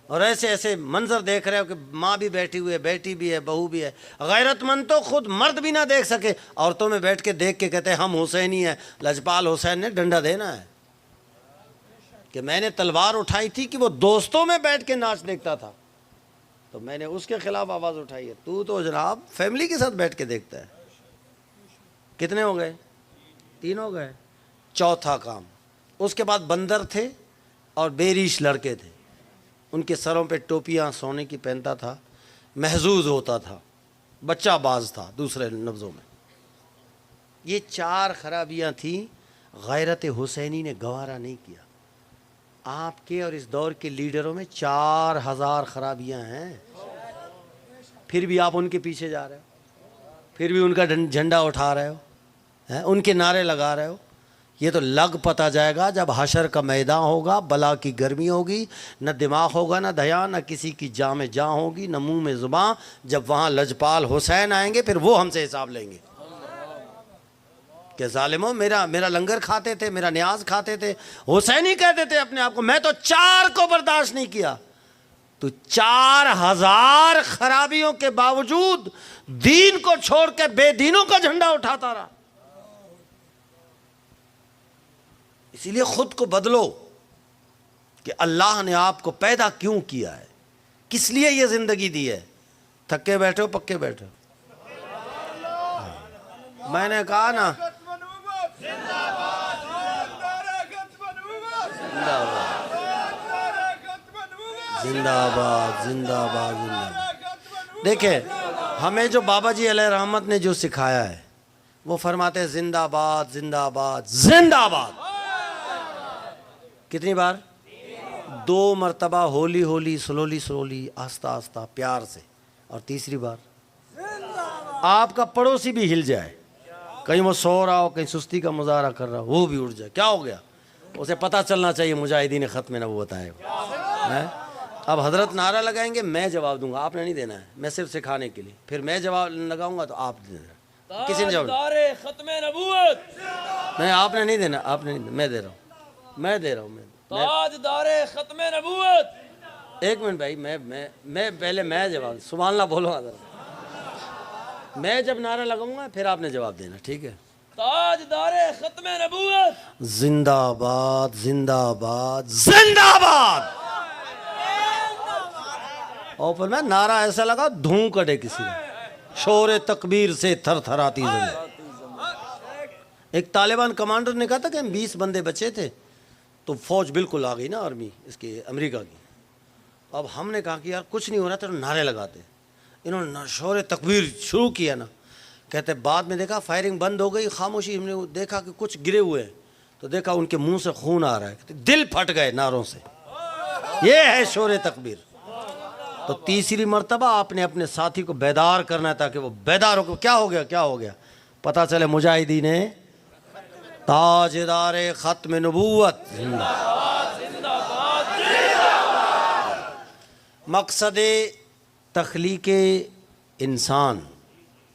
اور ایسے ایسے منظر دیکھ رہے ہو کہ ماں بھی بیٹھی ہوئی ہے, بیٹی بھی ہے, بہو بھی ہے. غیرت مند تو خود مرد بھی نہ دیکھ سکے, عورتوں میں بیٹھ کے دیکھ کے کہتے ہیں ہم حسینی ہیں. لجپال حسین نے ڈنڈا دینا ہے کہ میں نے تلوار اٹھائی تھی کہ وہ دوستوں میں بیٹھ کے ناچ دیکھتا تھا, تو میں نے اس کے خلاف آواز اٹھائی ہے. تو جناب فیملی کے ساتھ بیٹھ کے دیکھتا ہے. کتنے ہو گئے؟ 3 ہو گئے. چوتھا کام, اس کے بعد بندر تھے اور بیریش لڑکے تھے. ان کے سروں پہ ٹوپیاں سونے کی پہنتا تھا, محظوظ ہوتا تھا, بچہ باز تھا دوسرے لفظوں میں. یہ 4 خرابیاں تھیں. غیرت حسینی نے گوارا نہیں کیا. آپ کے اور اس دور کے لیڈروں میں 4000 خرابیاں ہیں, پھر بھی آپ ان کے پیچھے جا رہے ہو, پھر بھی ان کا جھنڈا اٹھا رہے ہو, ان کے نعرے لگا رہے ہو. یہ تو لگ پتہ جائے گا جب حشر کا میدان ہوگا, بلا کی گرمی ہوگی, نہ دماغ ہوگا, نہ دھیان, نہ کسی کی جاں میں جاں ہوگی, نہ منہ میں زباں. جب وہاں لجپال حسین آئیں گے پھر وہ ہم سے حساب لیں گے کہ ظالموں میرا لنگر کھاتے تھے, میرا نیاز کھاتے تھے. حسین ہی کہتے تھے اپنے آپ کو, میں تو 4 کو برداشت نہیں کیا. تو 4000 خرابیوں کے باوجود دین کو چھوڑ کے بے دینوں کا جھنڈا اٹھاتا رہا. اسی لیے خود کو بدلو کہ اللہ نے آپ کو پیدا کیوں کیا ہے, کس لیے یہ زندگی دی ہے. تھکے بیٹھے ہو, پکے بیٹھے ہو. میں نے کہا نا زندہ آباد, زندہ آباد, زندہ آباد. دیکھیں ہمیں جو بابا جی علیہ رحمت نے جو سکھایا ہے وہ فرماتے ہیں زندہ آباد, زندہ آباد, زندہ آباد. کتنی بار؟ 2 مرتبہ, ہولی ہولی, سلولی سلولی, آہستہ آہستہ, پیار سے. اور تیسری بار آپ کا پڑوسی بھی ہل جائے, کہیں وہ سو رہا ہو, کہیں سستی کا مظاہرہ کر رہا ہو, وہ بھی اٹھ جائے. کیا ہو گیا؟ اسے پتہ چلنا چاہیے مجاہدین ختم نبوت آئے گا. اب حضرت نعرہ لگائیں گے, میں جواب دوں گا, آپ نے نہیں دینا ہے, میں صرف سکھانے کے لیے. پھر میں جواب لگاؤں گا تو آپ دینا, کسی نے جواب ختم نبوت نہیں, آپ نے نہیں دینا, آپ نے نہیں, میں دے رہا ہوں, میں دے رہا ہوں. تاجدار ختم نبوت. ایک منٹ بھائی, میں پہلے میں جواب, سبحان اللہ بولو حضرت. میں جب نعرہ لگاؤں گا پھر آپ نے جواب دینا, ٹھیک ہے؟ تاجدار ختم نبوت. زندہ آباد, زندہ آباد, زندہ آباد. اور پھر میں نعرہ ایسا لگا دھوں کٹے کسی نے, شور تکبیر سے تھر تھراتی زمین. ایک طالبان کمانڈر نے کہا تھا کہ ہم 20 بندے بچے تھے, تو فوج بالکل آ گئی نا آرمی اس کے امریکہ کی. اب ہم نے کہا کہ یار کچھ نہیں ہو رہا تھا, نعرے لگاتے. انہوں نے شور تکبیر شروع کیا نا, کہتے بعد میں دیکھا فائرنگ بند ہو گئی, خاموشی. ہم نے دیکھا کہ کچھ گرے ہوئے ہیں, تو دیکھا ان کے منہ سے خون آ رہا ہے. کہتے دل پھٹ گئے نعروں سے. یہ ہے شور تکبیر. تو تیسری مرتبہ آپ نے اپنے ساتھی کو بیدار کرنا ہے تاکہ وہ بیدار ہو. کیا ہو گیا, کیا ہو گیا؟ پتہ چلے مجاہدین تاجدار ختم نبوت. مقصد تخلیق انسان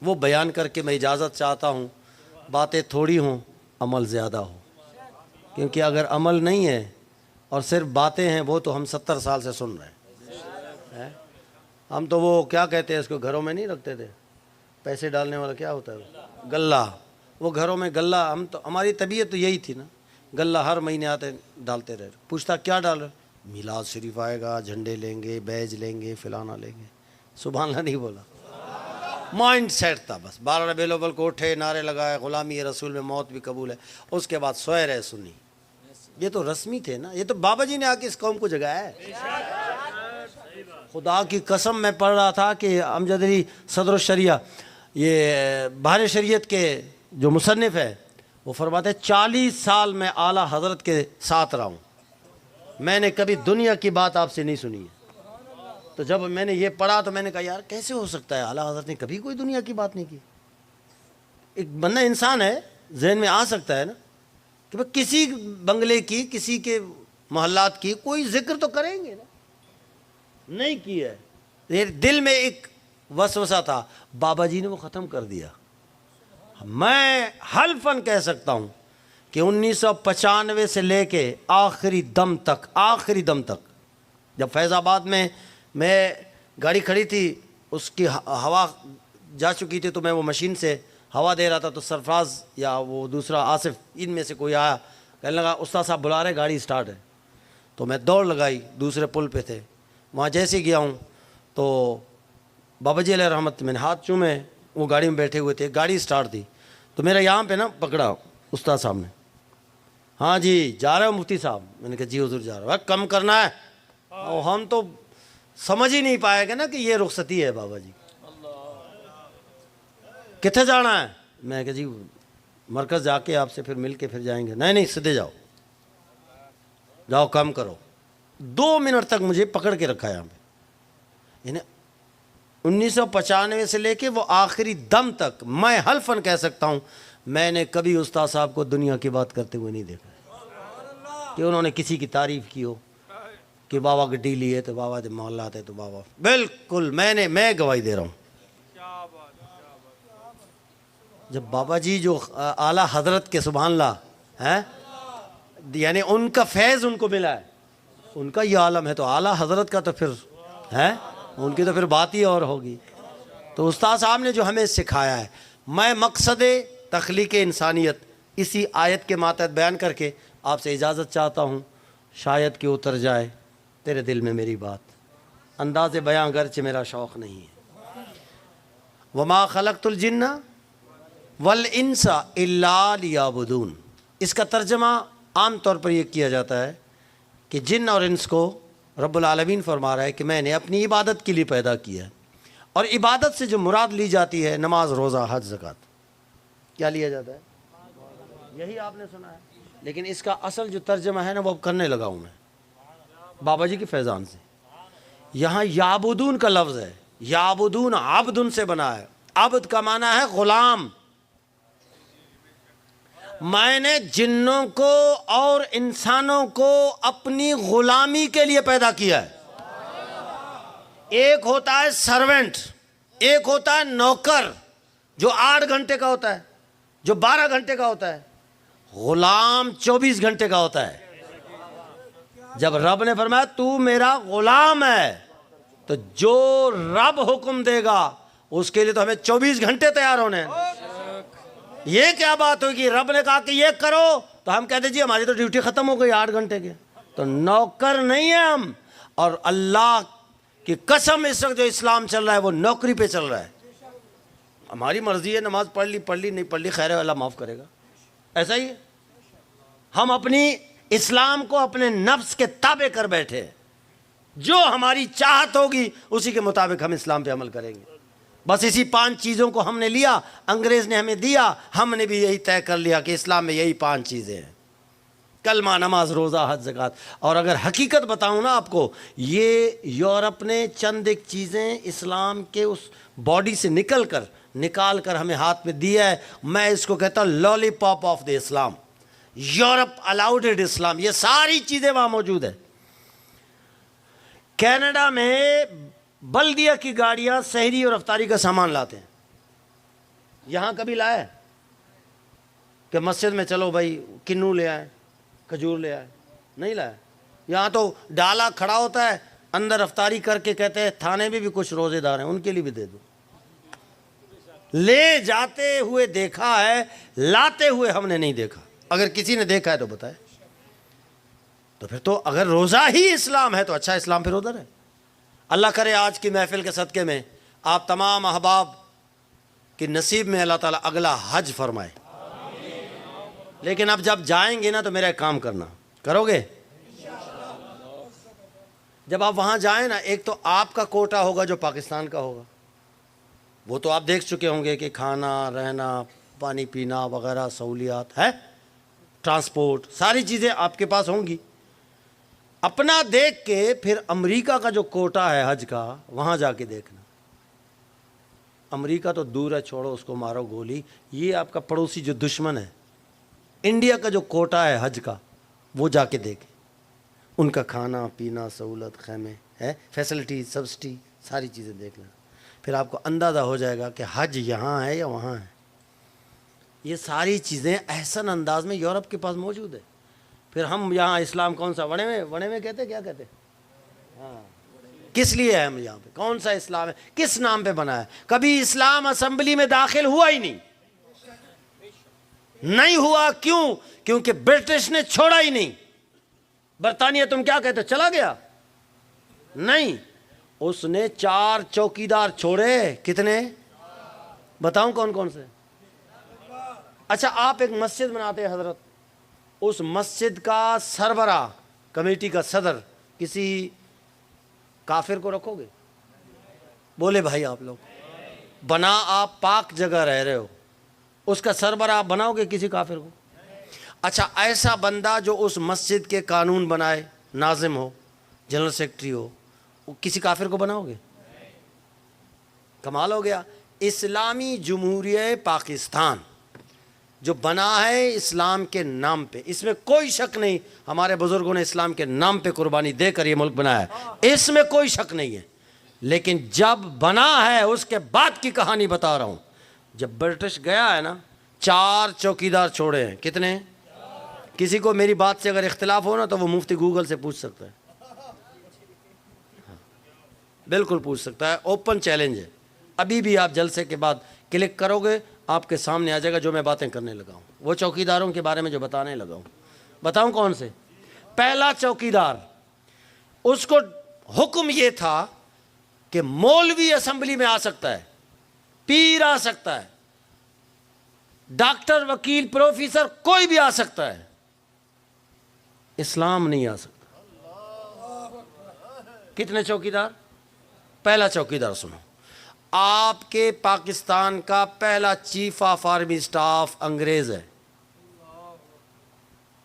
وہ بیان کر کے میں اجازت چاہتا ہوں. باتیں تھوڑی ہوں, عمل زیادہ ہو, کیونکہ اگر عمل نہیں ہے اور صرف باتیں ہیں وہ تو ہم 70 سال سے سن رہے ہیں. ہم تو وہ کیا کہتے ہیں اس کو, گھروں میں نہیں رکھتے تھے پیسے ڈالنے والا, کیا ہوتا ہے وہ, غلہ. وہ گھروں میں غلہ, ہم تو ہماری طبیعت تو یہی تھی نا, غلہ ہر مہینے آتے ڈالتے رہے. پوچھتا کیا ڈال رہے؟ میلاد شریف آئے گا, جھنڈے لیں گے, بیج لیں گے, فلانا لیں گے. سبحان اللہ نہیں بولا, مائنڈ سیٹ تھا بس. 12 ربیع الاول کو اٹھے, نعرے لگائے, غلامی رسول میں موت بھی قبول ہے. اس کے بعد سوئے رہے سنی. یہ تو رسمی تھے نا, یہ تو بابا جی نے آ کے اس قوم کو جگایا ہے. خدا کی قسم میں پڑھ رہا تھا کہ امجد علی صدر الشریعہ, یہ بحر شریعت کے جو مصنف ہے, وہ فرماتے ہیں 40 سال میں اعلیٰ حضرت کے ساتھ رہا ہوں, میں نے کبھی دنیا کی بات آپ سے نہیں سنی ہے. تو جب میں نے یہ پڑھا تو میں نے کہا یار کیسے ہو سکتا ہے, اعلیٰ حضرت نے کبھی کوئی دنیا کی بات نہیں کی. ایک بندہ انسان ہے, ذہن میں آ سکتا ہے نا کہ کسی بنگلے کی, کسی کے محلات کی کوئی ذکر تو کریں گے نا. نہیں کی ہے. یہ دل میں ایک وسوسہ تھا, بابا جی نے وہ ختم کر دیا. میں حلفاً کہہ سکتا ہوں کہ 1995 سے لے کے آخری دم تک جب فیض آباد میں گاڑی کھڑی تھی, اس کی ہوا جا چکی تھی, تو میں وہ مشین سے ہوا دے رہا تھا, تو سرفراز یا وہ دوسرا آصف, ان میں سے کوئی آیا, کہنے لگا استاد صاحب بلا رہے, گاڑی سٹارٹ ہے. تو میں دوڑ لگائی, دوسرے پل پہ تھے, وہاں جیسے گیا ہوں تو بابا جی علیہ رحمت, میں نے ہاتھ چومے, وہ گاڑی میں بیٹھے ہوئے تھے, گاڑی سٹارٹ تھی, تو میرا یہاں پہ نا پکڑا استاد صاحب نے. ہاں جی جا رہے ہو مفتی صاحب؟ میں نے کہا جی حضور جا رہا ہوں. کم کرنا ہے. اور ہم تو سمجھ ہی نہیں پائے گا نا کہ یہ رخصتی ہے بابا جی. کتنے جانا ہے؟ میں نے کہا جی مرکز جا کے آپ سے پھر مل کے پھر جائیں گے. نہیں سیدھے جاؤ, جاؤ کم کرو. 2 منٹ تک مجھے پکڑ کے رکھا یہاں پہ. یعنی 1995 سے لے کے وہ آخری دم تک میں حلفاً کہہ سکتا ہوں میں نے کبھی استاد صاحب کو دنیا کی بات کرتے ہوئے نہیں دیکھا کہ انہوں نے کسی کی تعریف کی ہو کہ بابا گڈی لیے تو بابا جب محلات ہے تو بابا. بالکل میں گواہی دے رہا ہوں. جب بابا جی جو اعلیٰ حضرت کے, سبحان اللہ ہیں, یعنی ان کا فیض ان کو ملا ہے, ان کا یہ عالم ہے, تو اعلیٰ حضرت کا تو پھر ہے, ان کی تو پھر بات ہی اور ہوگی. تو استاد صاحب نے جو ہمیں سکھایا ہے, میں مقصد تخلیق انسانیت اسی آیت کے ماتحت بیان کر کے آپ سے اجازت چاہتا ہوں. شاید کہ اتر جائے تیرے دل میں میری بات. انداز بیاں گرچہ میرا شوق نہیں ہے. وما خلقت الجن والانس الا لیعبدون. اس کا ترجمہ عام طور پر یہ کیا جاتا ہے کہ جن اور انس کو رب العالمین فرما رہا ہے کہ میں نے اپنی عبادت کے لیے پیدا کیا ہے. اور عبادت سے جو مراد لی جاتی ہے نماز, روزہ, حج, زکوٰۃ. کیا لیا جاتا ہے؟ یہی آپ نے سنا ہے. لیکن اس کا اصل جو ترجمہ ہے نا وہ اب کرنے لگا ہوں میں بابا جی کے فیضان سے. یہاں یعبدون کا لفظ ہے, یعبدون عبدن سے بنا ہے. عبد کا معنی ہے غلام. میں نے جنوں کو اور انسانوں کو اپنی غلامی کے لیے پیدا کیا ہے. ایک ہوتا ہے سرونٹ, ایک ہوتا ہے نوکر جو 8 گھنٹے کا ہوتا ہے, جو 12 گھنٹے کا ہوتا ہے. غلام 24 گھنٹے کا ہوتا ہے. جب رب نے فرمایا تو میرا غلام ہے, تو جو رب حکم دے گا اس کے لیے تو ہمیں 24 گھنٹے تیار ہونے ہیں. یہ کیا بات ہوگی؟ رب نے کہا کہ یہ کرو تو ہم کہتے جی ہماری تو ڈیوٹی ختم ہو گئی 8 گھنٹے کے. تو نوکر نہیں ہیں ہم. اور اللہ کی قسم اس وقت جو اسلام چل رہا ہے وہ نوکری پہ چل رہا ہے. ہماری مرضی ہے, نماز پڑھ لی نہیں پڑھ لی, خیر ہے, اللہ معاف کرے گا. ایسا ہی ہے. ہم اپنی اسلام کو اپنے نفس کے تابع کر بیٹھے. جو ہماری چاہت ہوگی اسی کے مطابق ہم اسلام پہ عمل کریں گے. بس اسی 5 چیزوں کو ہم نے لیا, انگریز نے ہمیں دیا, ہم نے بھی یہی طے کر لیا کہ اسلام میں یہی 5 چیزیں ہیں. کلمہ، نماز، روزہ، حج، زکوٰۃ. اور اگر حقیقت بتاؤں نا آپ کو، یہ یورپ نے چند ایک چیزیں اسلام کے اس باڈی سے نکال کر ہمیں ہاتھ میں دیا ہے. میں اس کو کہتا ہوں لالی پاپ آف دا اسلام. یورپ الاؤڈ اسلام. یہ ساری چیزیں وہاں موجود ہیں. کینیڈا میں بلدیہ کی گاڑیاں سحری اور افطاری کا سامان لاتے ہیں. یہاں کبھی لایا ہے کہ مسجد میں چلو بھائی کنو لے آئے، کھجور لے آئے؟ نہیں لایا. یہاں تو ڈالا کھڑا ہوتا ہے، اندر افطاری کر کے کہتے ہیں تھانے میں بھی کچھ روزے دار ہیں ان کے لیے بھی دے دو. لے جاتے ہوئے دیکھا ہے، لاتے ہوئے ہم نے نہیں دیکھا. اگر کسی نے دیکھا ہے تو بتائے. تو پھر تو اگر روزہ ہی اسلام ہے تو اچھا اسلام پھر ادھر ہے. اللہ کرے آج کی محفل کے صدقے میں آپ تمام احباب کی نصیب میں اللہ تعالیٰ اگلا حج فرمائے. لیکن اب جب جائیں گے نا تو میرا ایک کام کرنا، کرو گے؟ جب آپ وہاں جائیں نا، ایک تو آپ کا کوٹا ہوگا جو پاکستان کا ہوگا، وہ تو آپ دیکھ چکے ہوں گے کہ کھانا، رہنا، پانی پینا وغیرہ سہولیات ہے، ٹرانسپورٹ، ساری چیزیں آپ کے پاس ہوں گی. اپنا دیکھ کے پھر امریکہ کا جو کوٹا ہے حج کا، وہاں جا کے دیکھنا. امریکہ تو دور ہے، چھوڑو اس کو، مارو گولی. یہ آپ کا پڑوسی جو دشمن ہے، انڈیا کا جو کوٹا ہے حج کا، وہ جا کے دیکھیں. ان کا کھانا پینا، سہولت، خیمے ہے، فیسلٹی، سبسڈی، ساری چیزیں دیکھ لینا. پھر آپ کو اندازہ ہو جائے گا کہ حج یہاں ہے یا وہاں ہے. یہ ساری چیزیں احسن انداز میں یورپ کے پاس موجود ہے. پھر ہم یہاں اسلام کون سا وڑے میں کہتے، کیا کہتے؟ ہاں، کس لیے ہے ہم یہاں پہ؟ کون سا اسلام ہے؟ کس نام پہ بنا ہے؟ کبھی اسلام اسمبلی میں داخل ہوا ہی نہیں ہوا. کیوں؟ کیونکہ برٹش نے چھوڑا ہی نہیں. برطانیہ تم کیا کہتے، چلا گیا؟ نہیں، اس نے 4 چوکیدار چھوڑے. کتنے بتاؤں کون کون سے؟ اچھا، آپ ایک مسجد بناتے ہیں حضرت، اس مسجد کا سربراہ، کمیٹی کا صدر کسی کافر کو رکھو گے؟ بولے بھائی آپ لوگ، بنا آپ پاک جگہ رہ رہے ہو، اس کا سربراہ بناؤ گے کسی کافر کو؟ اچھا، ایسا بندہ جو اس مسجد کے قانون بنائے، ناظم ہو، جنرل سیکرٹری ہو، وہ کسی کافر کو بناؤ گے؟ کمال ہو گیا. اسلامی جمہوریہ پاکستان جو بنا ہے اسلام کے نام پہ، اس میں کوئی شک نہیں. ہمارے بزرگوں نے اسلام کے نام پہ قربانی دے کر یہ ملک بنایا ہے، اس میں کوئی شک نہیں ہے. لیکن جب بنا ہے اس کے بعد کی کہانی بتا رہا ہوں. جب برٹش گیا ہے نا، 4 چوکیدار چھوڑے ہیں. کتنے؟ کسی کو میری بات سے اگر اختلاف ہو نا تو وہ مفتی گوگل سے پوچھ سکتا ہے. بالکل پوچھ سکتا ہے، اوپن چیلنج ہے. ابھی بھی آپ جلسے کے بعد کلک کرو گے، آپ کے سامنے آ جائے گا جو میں باتیں کرنے لگا ہوں. وہ چوکیداروں کے بارے میں جو بتانے لگا ہوں، بتاؤں کون سے؟ پہلا چوکیدار، اس کو حکم یہ تھا کہ مولوی اسمبلی میں آ سکتا ہے، پیر آ سکتا ہے، ڈاکٹر، وکیل، پروفیسر، کوئی بھی آ سکتا ہے، اسلام نہیں آ سکتا. کتنے چوکیدار؟ پہلا چوکیدار سنو، آپ کے پاکستان کا پہلا چیف آف آرمی اسٹاف انگریز ہے.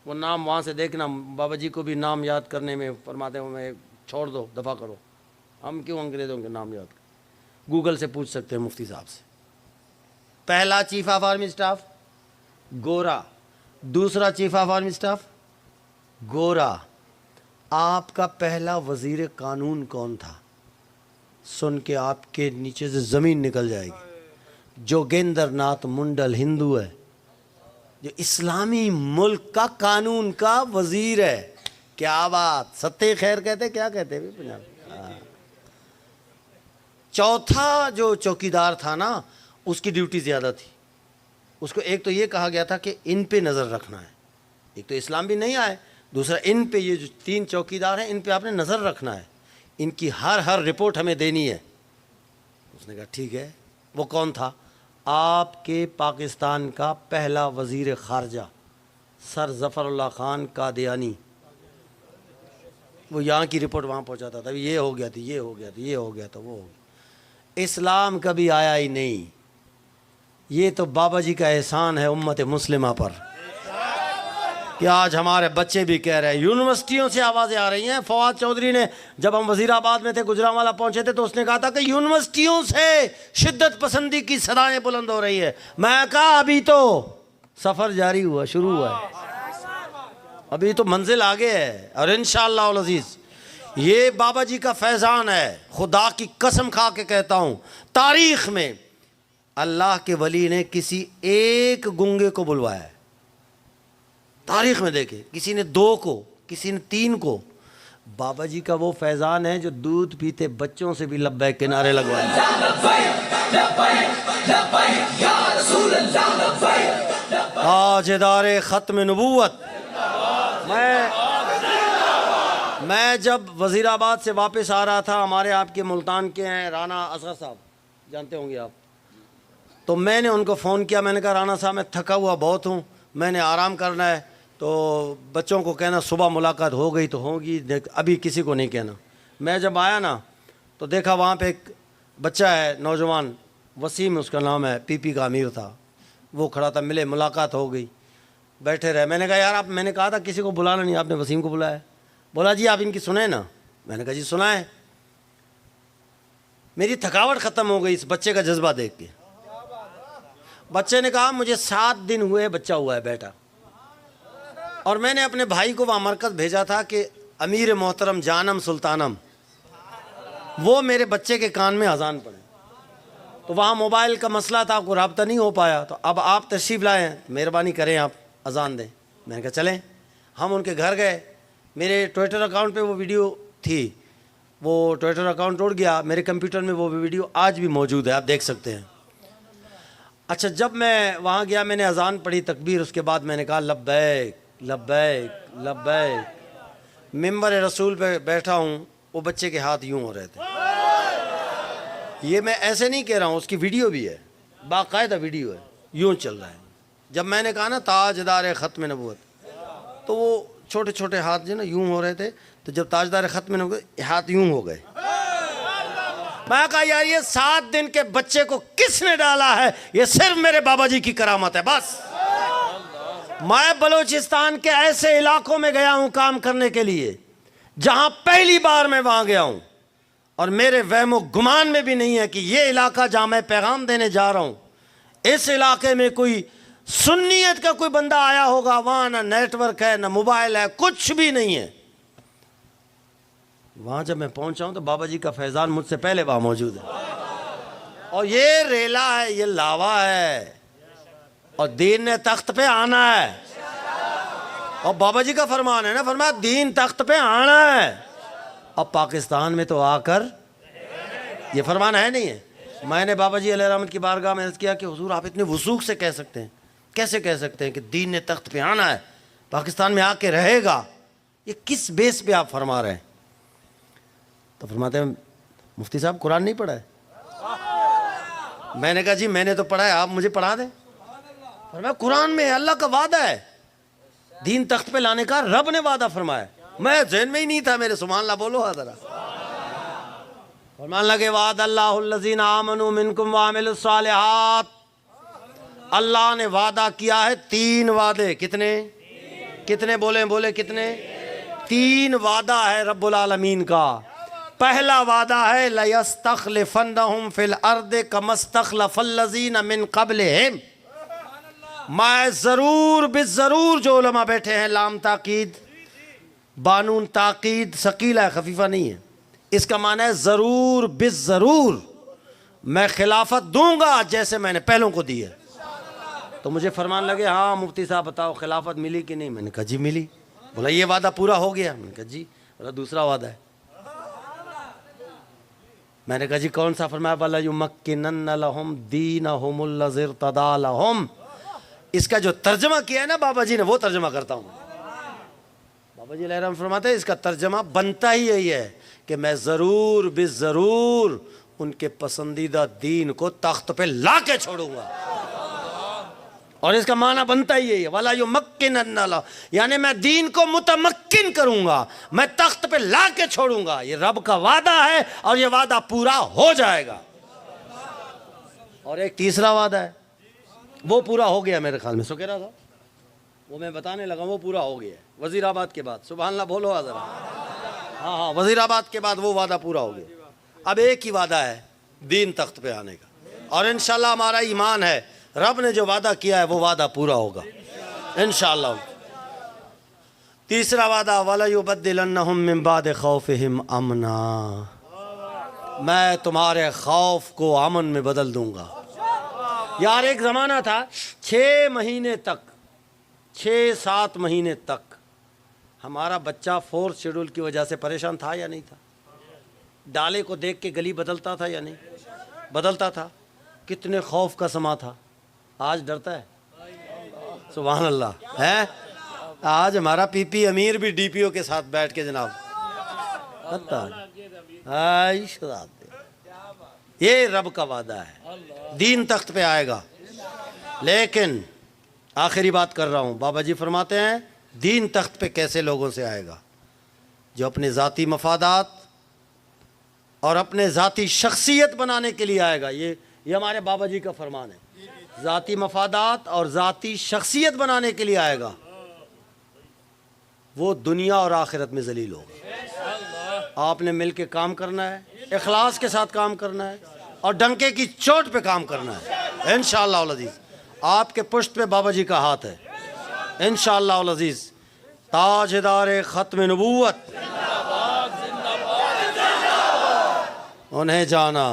وہ نام وہاں سے دیکھنا، بابا جی کو بھی نام یاد کرنے میں فرماتے ہیں میں چھوڑ دو، دفع کرو. ہم کیوں انگریزوں کے نام یاد کریں؟ گوگل سے پوچھ سکتے ہیں مفتی صاحب سے. پہلا چیف آف آرمی اسٹاف گورا، دوسرا چیف آف آرمی اسٹاف گورا. آپ کا پہلا وزیر قانون کون تھا؟ سن کے آپ کے نیچے سے زمین نکل جائے گی. جوگیندر ناتھ منڈل ہندو ہے، جو اسلامی ملک کا قانون کا وزیر ہے. کیا بات، ستے خیر کہتے، کیا کہتے بھی پنجاب. چوتھا جو چوکیدار تھا نا، اس کی ڈیوٹی زیادہ تھی. اس کو ایک تو یہ کہا گیا تھا کہ ان پہ نظر رکھنا ہے. ایک تو اسلام بھی نہیں آئے، دوسرا ان پہ، یہ جو 3 چوکیدار ہیں ان پہ آپ نے نظر رکھنا ہے، ان کی ہر رپورٹ ہمیں دینی ہے. اس نے کہا ٹھیک ہے. وہ کون تھا؟ آپ کے پاکستان کا پہلا وزیر خارجہ سر ظفر اللہ خان قادیانی. وہ یہاں کی رپورٹ وہاں پہنچاتا تھا، یہ ہو گیا تھا، یہ ہو گیا تھا، یہ ہو گیا تھا، وہ ہو گیا. اسلام کبھی آیا ہی نہیں. یہ تو بابا جی کا احسان ہے امت مسلمہ پر. کہ آج ہمارے بچے بھی کہہ رہے ہیں. یونیورسٹیوں سے آوازیں آ رہی ہیں. فواد چودھری نے جب ہم وزیر آباد میں تھے, گجرانوالہ پہنچے تھے, تو اس نے کہا تھا کہ یونیورسٹیوں سے شدت پسندی کی صدائیں بلند ہو رہی ہے. میں کہا ابھی تو سفر جاری ہوا, شروع ہوا ہے, ابھی تو منزل آگے ہے. اور انشاءاللہ العزیز یہ بابا جی کا فیضان ہے. خدا کی قسم کھا کے کہتا ہوں, تاریخ میں اللہ کے ولی نے کسی ایک گنگے کو بلوایا ہے. تاریخ میں دیکھیں, کسی نے 2 کو, کسی نے 3 کو. بابا جی کا وہ فیضان ہے جو دودھ پیتے بچوں سے بھی لبیک کے نعرے لگوائے. تاجدار ختم نبوت. میں جب وزیر آباد سے واپس آ رہا تھا, ہمارے آپ کے ملتان کے ہیں رانا اصغر صاحب, جانتے ہوں گے آپ, تو میں نے ان کو فون کیا. میں نے کہا رانا صاحب میں تھکا ہوا بہت ہوں, میں نے آرام کرنا ہے, تو بچوں کو کہنا صبح ملاقات ہو گئی تو ہوگی, ابھی کسی کو نہیں کہنا. میں جب آیا نا تو دیکھا وہاں پہ ایک بچہ ہے نوجوان, وسیم اس کا نام ہے, پی پی کا امیر تھا, وہ کھڑا تھا. ملے, ملاقات ہو گئی, بیٹھے رہے. میں نے کہا یار آپ, میں نے کہا تھا کسی کو بلانا نہیں, آپ نے وسیم کو بلایا. بولا جی آپ ان کی سنیں نا. میں نے کہا جی سنائیں. میری تھکاوٹ ختم ہو گئی اس بچے کا جذبہ دیکھ کے. بچے نے کہا مجھے 7 دن ہوئے بچہ ہوا ہے بیٹا, اور میں نے اپنے بھائی کو وہاں مرکز بھیجا تھا کہ امیر محترم جانم سلطانم وہ میرے بچے کے کان میں اذان پڑھیں. تو وہاں موبائل کا مسئلہ تھا, کوئی رابطہ نہیں ہو پایا. تو اب آپ تشریف لائے ہیں, مہربانی کریں آپ اذان دیں. میں نے کہا چلیں. ہم ان کے گھر گئے. میرے ٹویٹر اکاؤنٹ پہ وہ ویڈیو تھی, وہ ٹویٹر اکاؤنٹ اڑ گیا. میرے کمپیوٹر میں وہ ویڈیو آج بھی موجود ہے, آپ دیکھ سکتے ہیں. اچھا, جب میں وہاں گیا میں نے اذان پڑھی, تکبیر, اس کے بعد میں نے کہا لبیک لبیک لبیک. ممبر رسول پہ بیٹھا ہوں, وہ بچے کے ہاتھ یوں ہو رہے تھے. یہ میں ایسے نہیں کہہ رہا ہوں, اس کی ویڈیو بھی ہے, باقاعدہ ویڈیو ہے, یوں چل رہا ہے. جب میں نے کہا نا تاجدار ختم نبوت, تو وہ چھوٹے چھوٹے ہاتھ جو نا یوں ہو رہے تھے. تو جب تاجدار ختم نبوت ہاتھ یوں ہو گئے. میں کہا یار یہ 7 دن کے بچے کو کس نے ڈالا ہے؟ یہ صرف میرے بابا جی کی کرامت ہے بس. میں بلوچستان کے ایسے علاقوں میں گیا ہوں کام کرنے کے لیے جہاں پہلی بار میں وہاں گیا ہوں, اور میرے وہم و گمان میں بھی نہیں ہے کہ یہ علاقہ جہاں میں پیغام دینے جا رہا ہوں, اس علاقے میں کوئی سنیت کا کوئی بندہ آیا ہوگا. وہاں نہ نیٹ ورک ہے, نہ موبائل ہے, کچھ بھی نہیں ہے. وہاں جب میں پہنچا ہوں تو بابا جی کا فیضان مجھ سے پہلے وہاں موجود ہے, اور یہ ریلا ہے, یہ لاوا ہے, اور دین نے تخت پہ آنا ہے. اور بابا جی کا فرمان ہے نا, فرمایا دین تخت پہ آنا ہے. اور پاکستان میں تو آ کر, یہ فرمان ہے نہیں ہے. میں نے بابا جی علیہ رحمت کی بارگاہ میں عرض کیا کہ حضور آپ اتنے وثوق سے کہہ سکتے ہیں, کیسے کہہ سکتے ہیں کہ دین نے تخت پہ آنا ہے, پاکستان میں آ کے رہے گا, یہ کس بیس پہ آپ فرما رہے ہیں؟ تو فرماتے ہیں مفتی صاحب قرآن نہیں پڑھا ہے. میں نے کہا جی میں نے تو پڑھا ہے, آپ مجھے پڑھا دیں. فرمایا قرآن میں اللہ کا وعدہ ہے, دین تخت پہ لانے کا رب نے وعدہ فرمایا. میں ذہن میں ہی نہیں تھا میرے, سبحان اللہ بولو حضرا. فرمان لگے وعد اللہ الذین آمنوا منکم وعملوا الصالحات. اللہ نے وعدہ کیا ہے 3 وعدے. کتنے بولیں کتنے؟ 3 وعدہ ہے رب العالمین کا. پہلا وعدہ ہے لَيَسْتَخْلِفَنَّهُمْ فِي الْأَرْضِ كَمَا اسْتَخْلَفَ الَّذِينَ مِنْ قَبْلِهِمْ. میں ضرور بالضرور, جو علماء بیٹھے ہیں, لام تاکید, بانون تاکید ثقیلہ ہے, خفیفہ نہیں ہے. اس کا معنی ہے ضرور بالضرور میں خلافت دوں گا جیسے میں نے پہلوں کو دی ہے. تو مجھے فرمان لگے ہاں مفتی صاحب بتاؤ خلافت ملی کہ نہیں؟ میں نے کہا جی ملی. بولا یہ وعدہ پورا ہو گیا؟ میں نے کہا جی. بولا دوسرا وعدہ ہے. میں نے کہا جی کون سا؟ فرمایا وَلَيُمَكِّنَنَّ لَهُمْ دِينَهُمُ الَّذِي ارْتَضَىٰ لَهُمْ. اس کا جو ترجمہ کیا ہے نا بابا جی نے, وہ ترجمہ کرتا ہوں. بابا جی علیہ الرحمۃ فرماتے ہیں اس کا ترجمہ بنتا ہی یہی ہے کہ میں ضرور بالضرور ان کے پسندیدہ دین کو تخت پہ لا کے چھوڑوں گا. اور اس کا معنی بنتا ہی یہی ہے وَلَا يُمَكِّنَنَّ لَهُ, یعنی میں دین کو متمکن کروں گا, میں تخت پہ لا کے چھوڑوں گا. یہ رب کا وعدہ ہے اور یہ وعدہ پورا ہو جائے گا. اور ایک تیسرا وعدہ ہے, وہ پورا ہو گیا میرے خیال میں. سو کہہ رہا تھا وہ میں بتانے لگا وہ پورا ہو گیا ہے وزیر آباد کے بعد. سبحان اللہ بولو ذرا. ہاں وزیر آباد کے بعد وہ وعدہ پورا ہو گیا. اب ایک ہی وعدہ ہے دین تخت پہ آنے کا, اور انشاءاللہ ہمارا ایمان ہے رب نے جو وعدہ کیا ہے وہ وعدہ پورا ہوگا انشاءاللہ. تیسرا وعدہ وَلَيُبَدِّلَنَّهُم مِّن بَعْدِ خَوْفِهِمْ أَمْنًا, میں تمہارے خوف کو امن میں بدل دوں گا. یار ایک زمانہ تھا 6 مہینے تک 6-7 مہینے تک ہمارا بچہ 4th شیڈول کی وجہ سے پریشان تھا یا نہیں تھا؟ ڈالے کو دیکھ کے گلی بدلتا تھا یا نہیں بدلتا تھا؟ کتنے خوف کا سما تھا. آج ڈرتا ہے؟ سبحان اللہ ہے. آج ہمارا پی پی امیر بھی ڈی پی او کے ساتھ بیٹھ کے جناب یہ رب کا وعدہ ہے دین تخت پہ آئے گا. لیکن آخری بات کر رہا ہوں, بابا جی فرماتے ہیں دین تخت پہ کیسے لوگوں سے آئے گا؟ جو اپنے ذاتی مفادات اور اپنے ذاتی شخصیت بنانے کے لیے آئے گا. یہ ہمارے بابا جی کا فرمان ہے, ذاتی مفادات اور ذاتی شخصیت بنانے کے لیے آئے گا, وہ دنیا اور آخرت میں ذلیل ہوگا. آپ نے مل کے کام کرنا ہے, اخلاص کے ساتھ کام کرنا ہے, اور ڈنکے کی چوٹ پہ کام کرنا ہے انشاءاللہ العزیز. آپ کے پشت پہ بابا جی کا ہاتھ ہے انشاءاللہ العزیز. تاجدار ختم نبوت انہیں جانا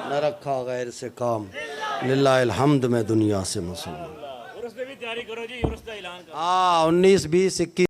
نہ رکھا غیر سے کام, للہ الحمد میں دنیا سے مسلمان. عرس پہ بھی تیاری کرو جی, عرس کا اعلان کرو. 19 20 21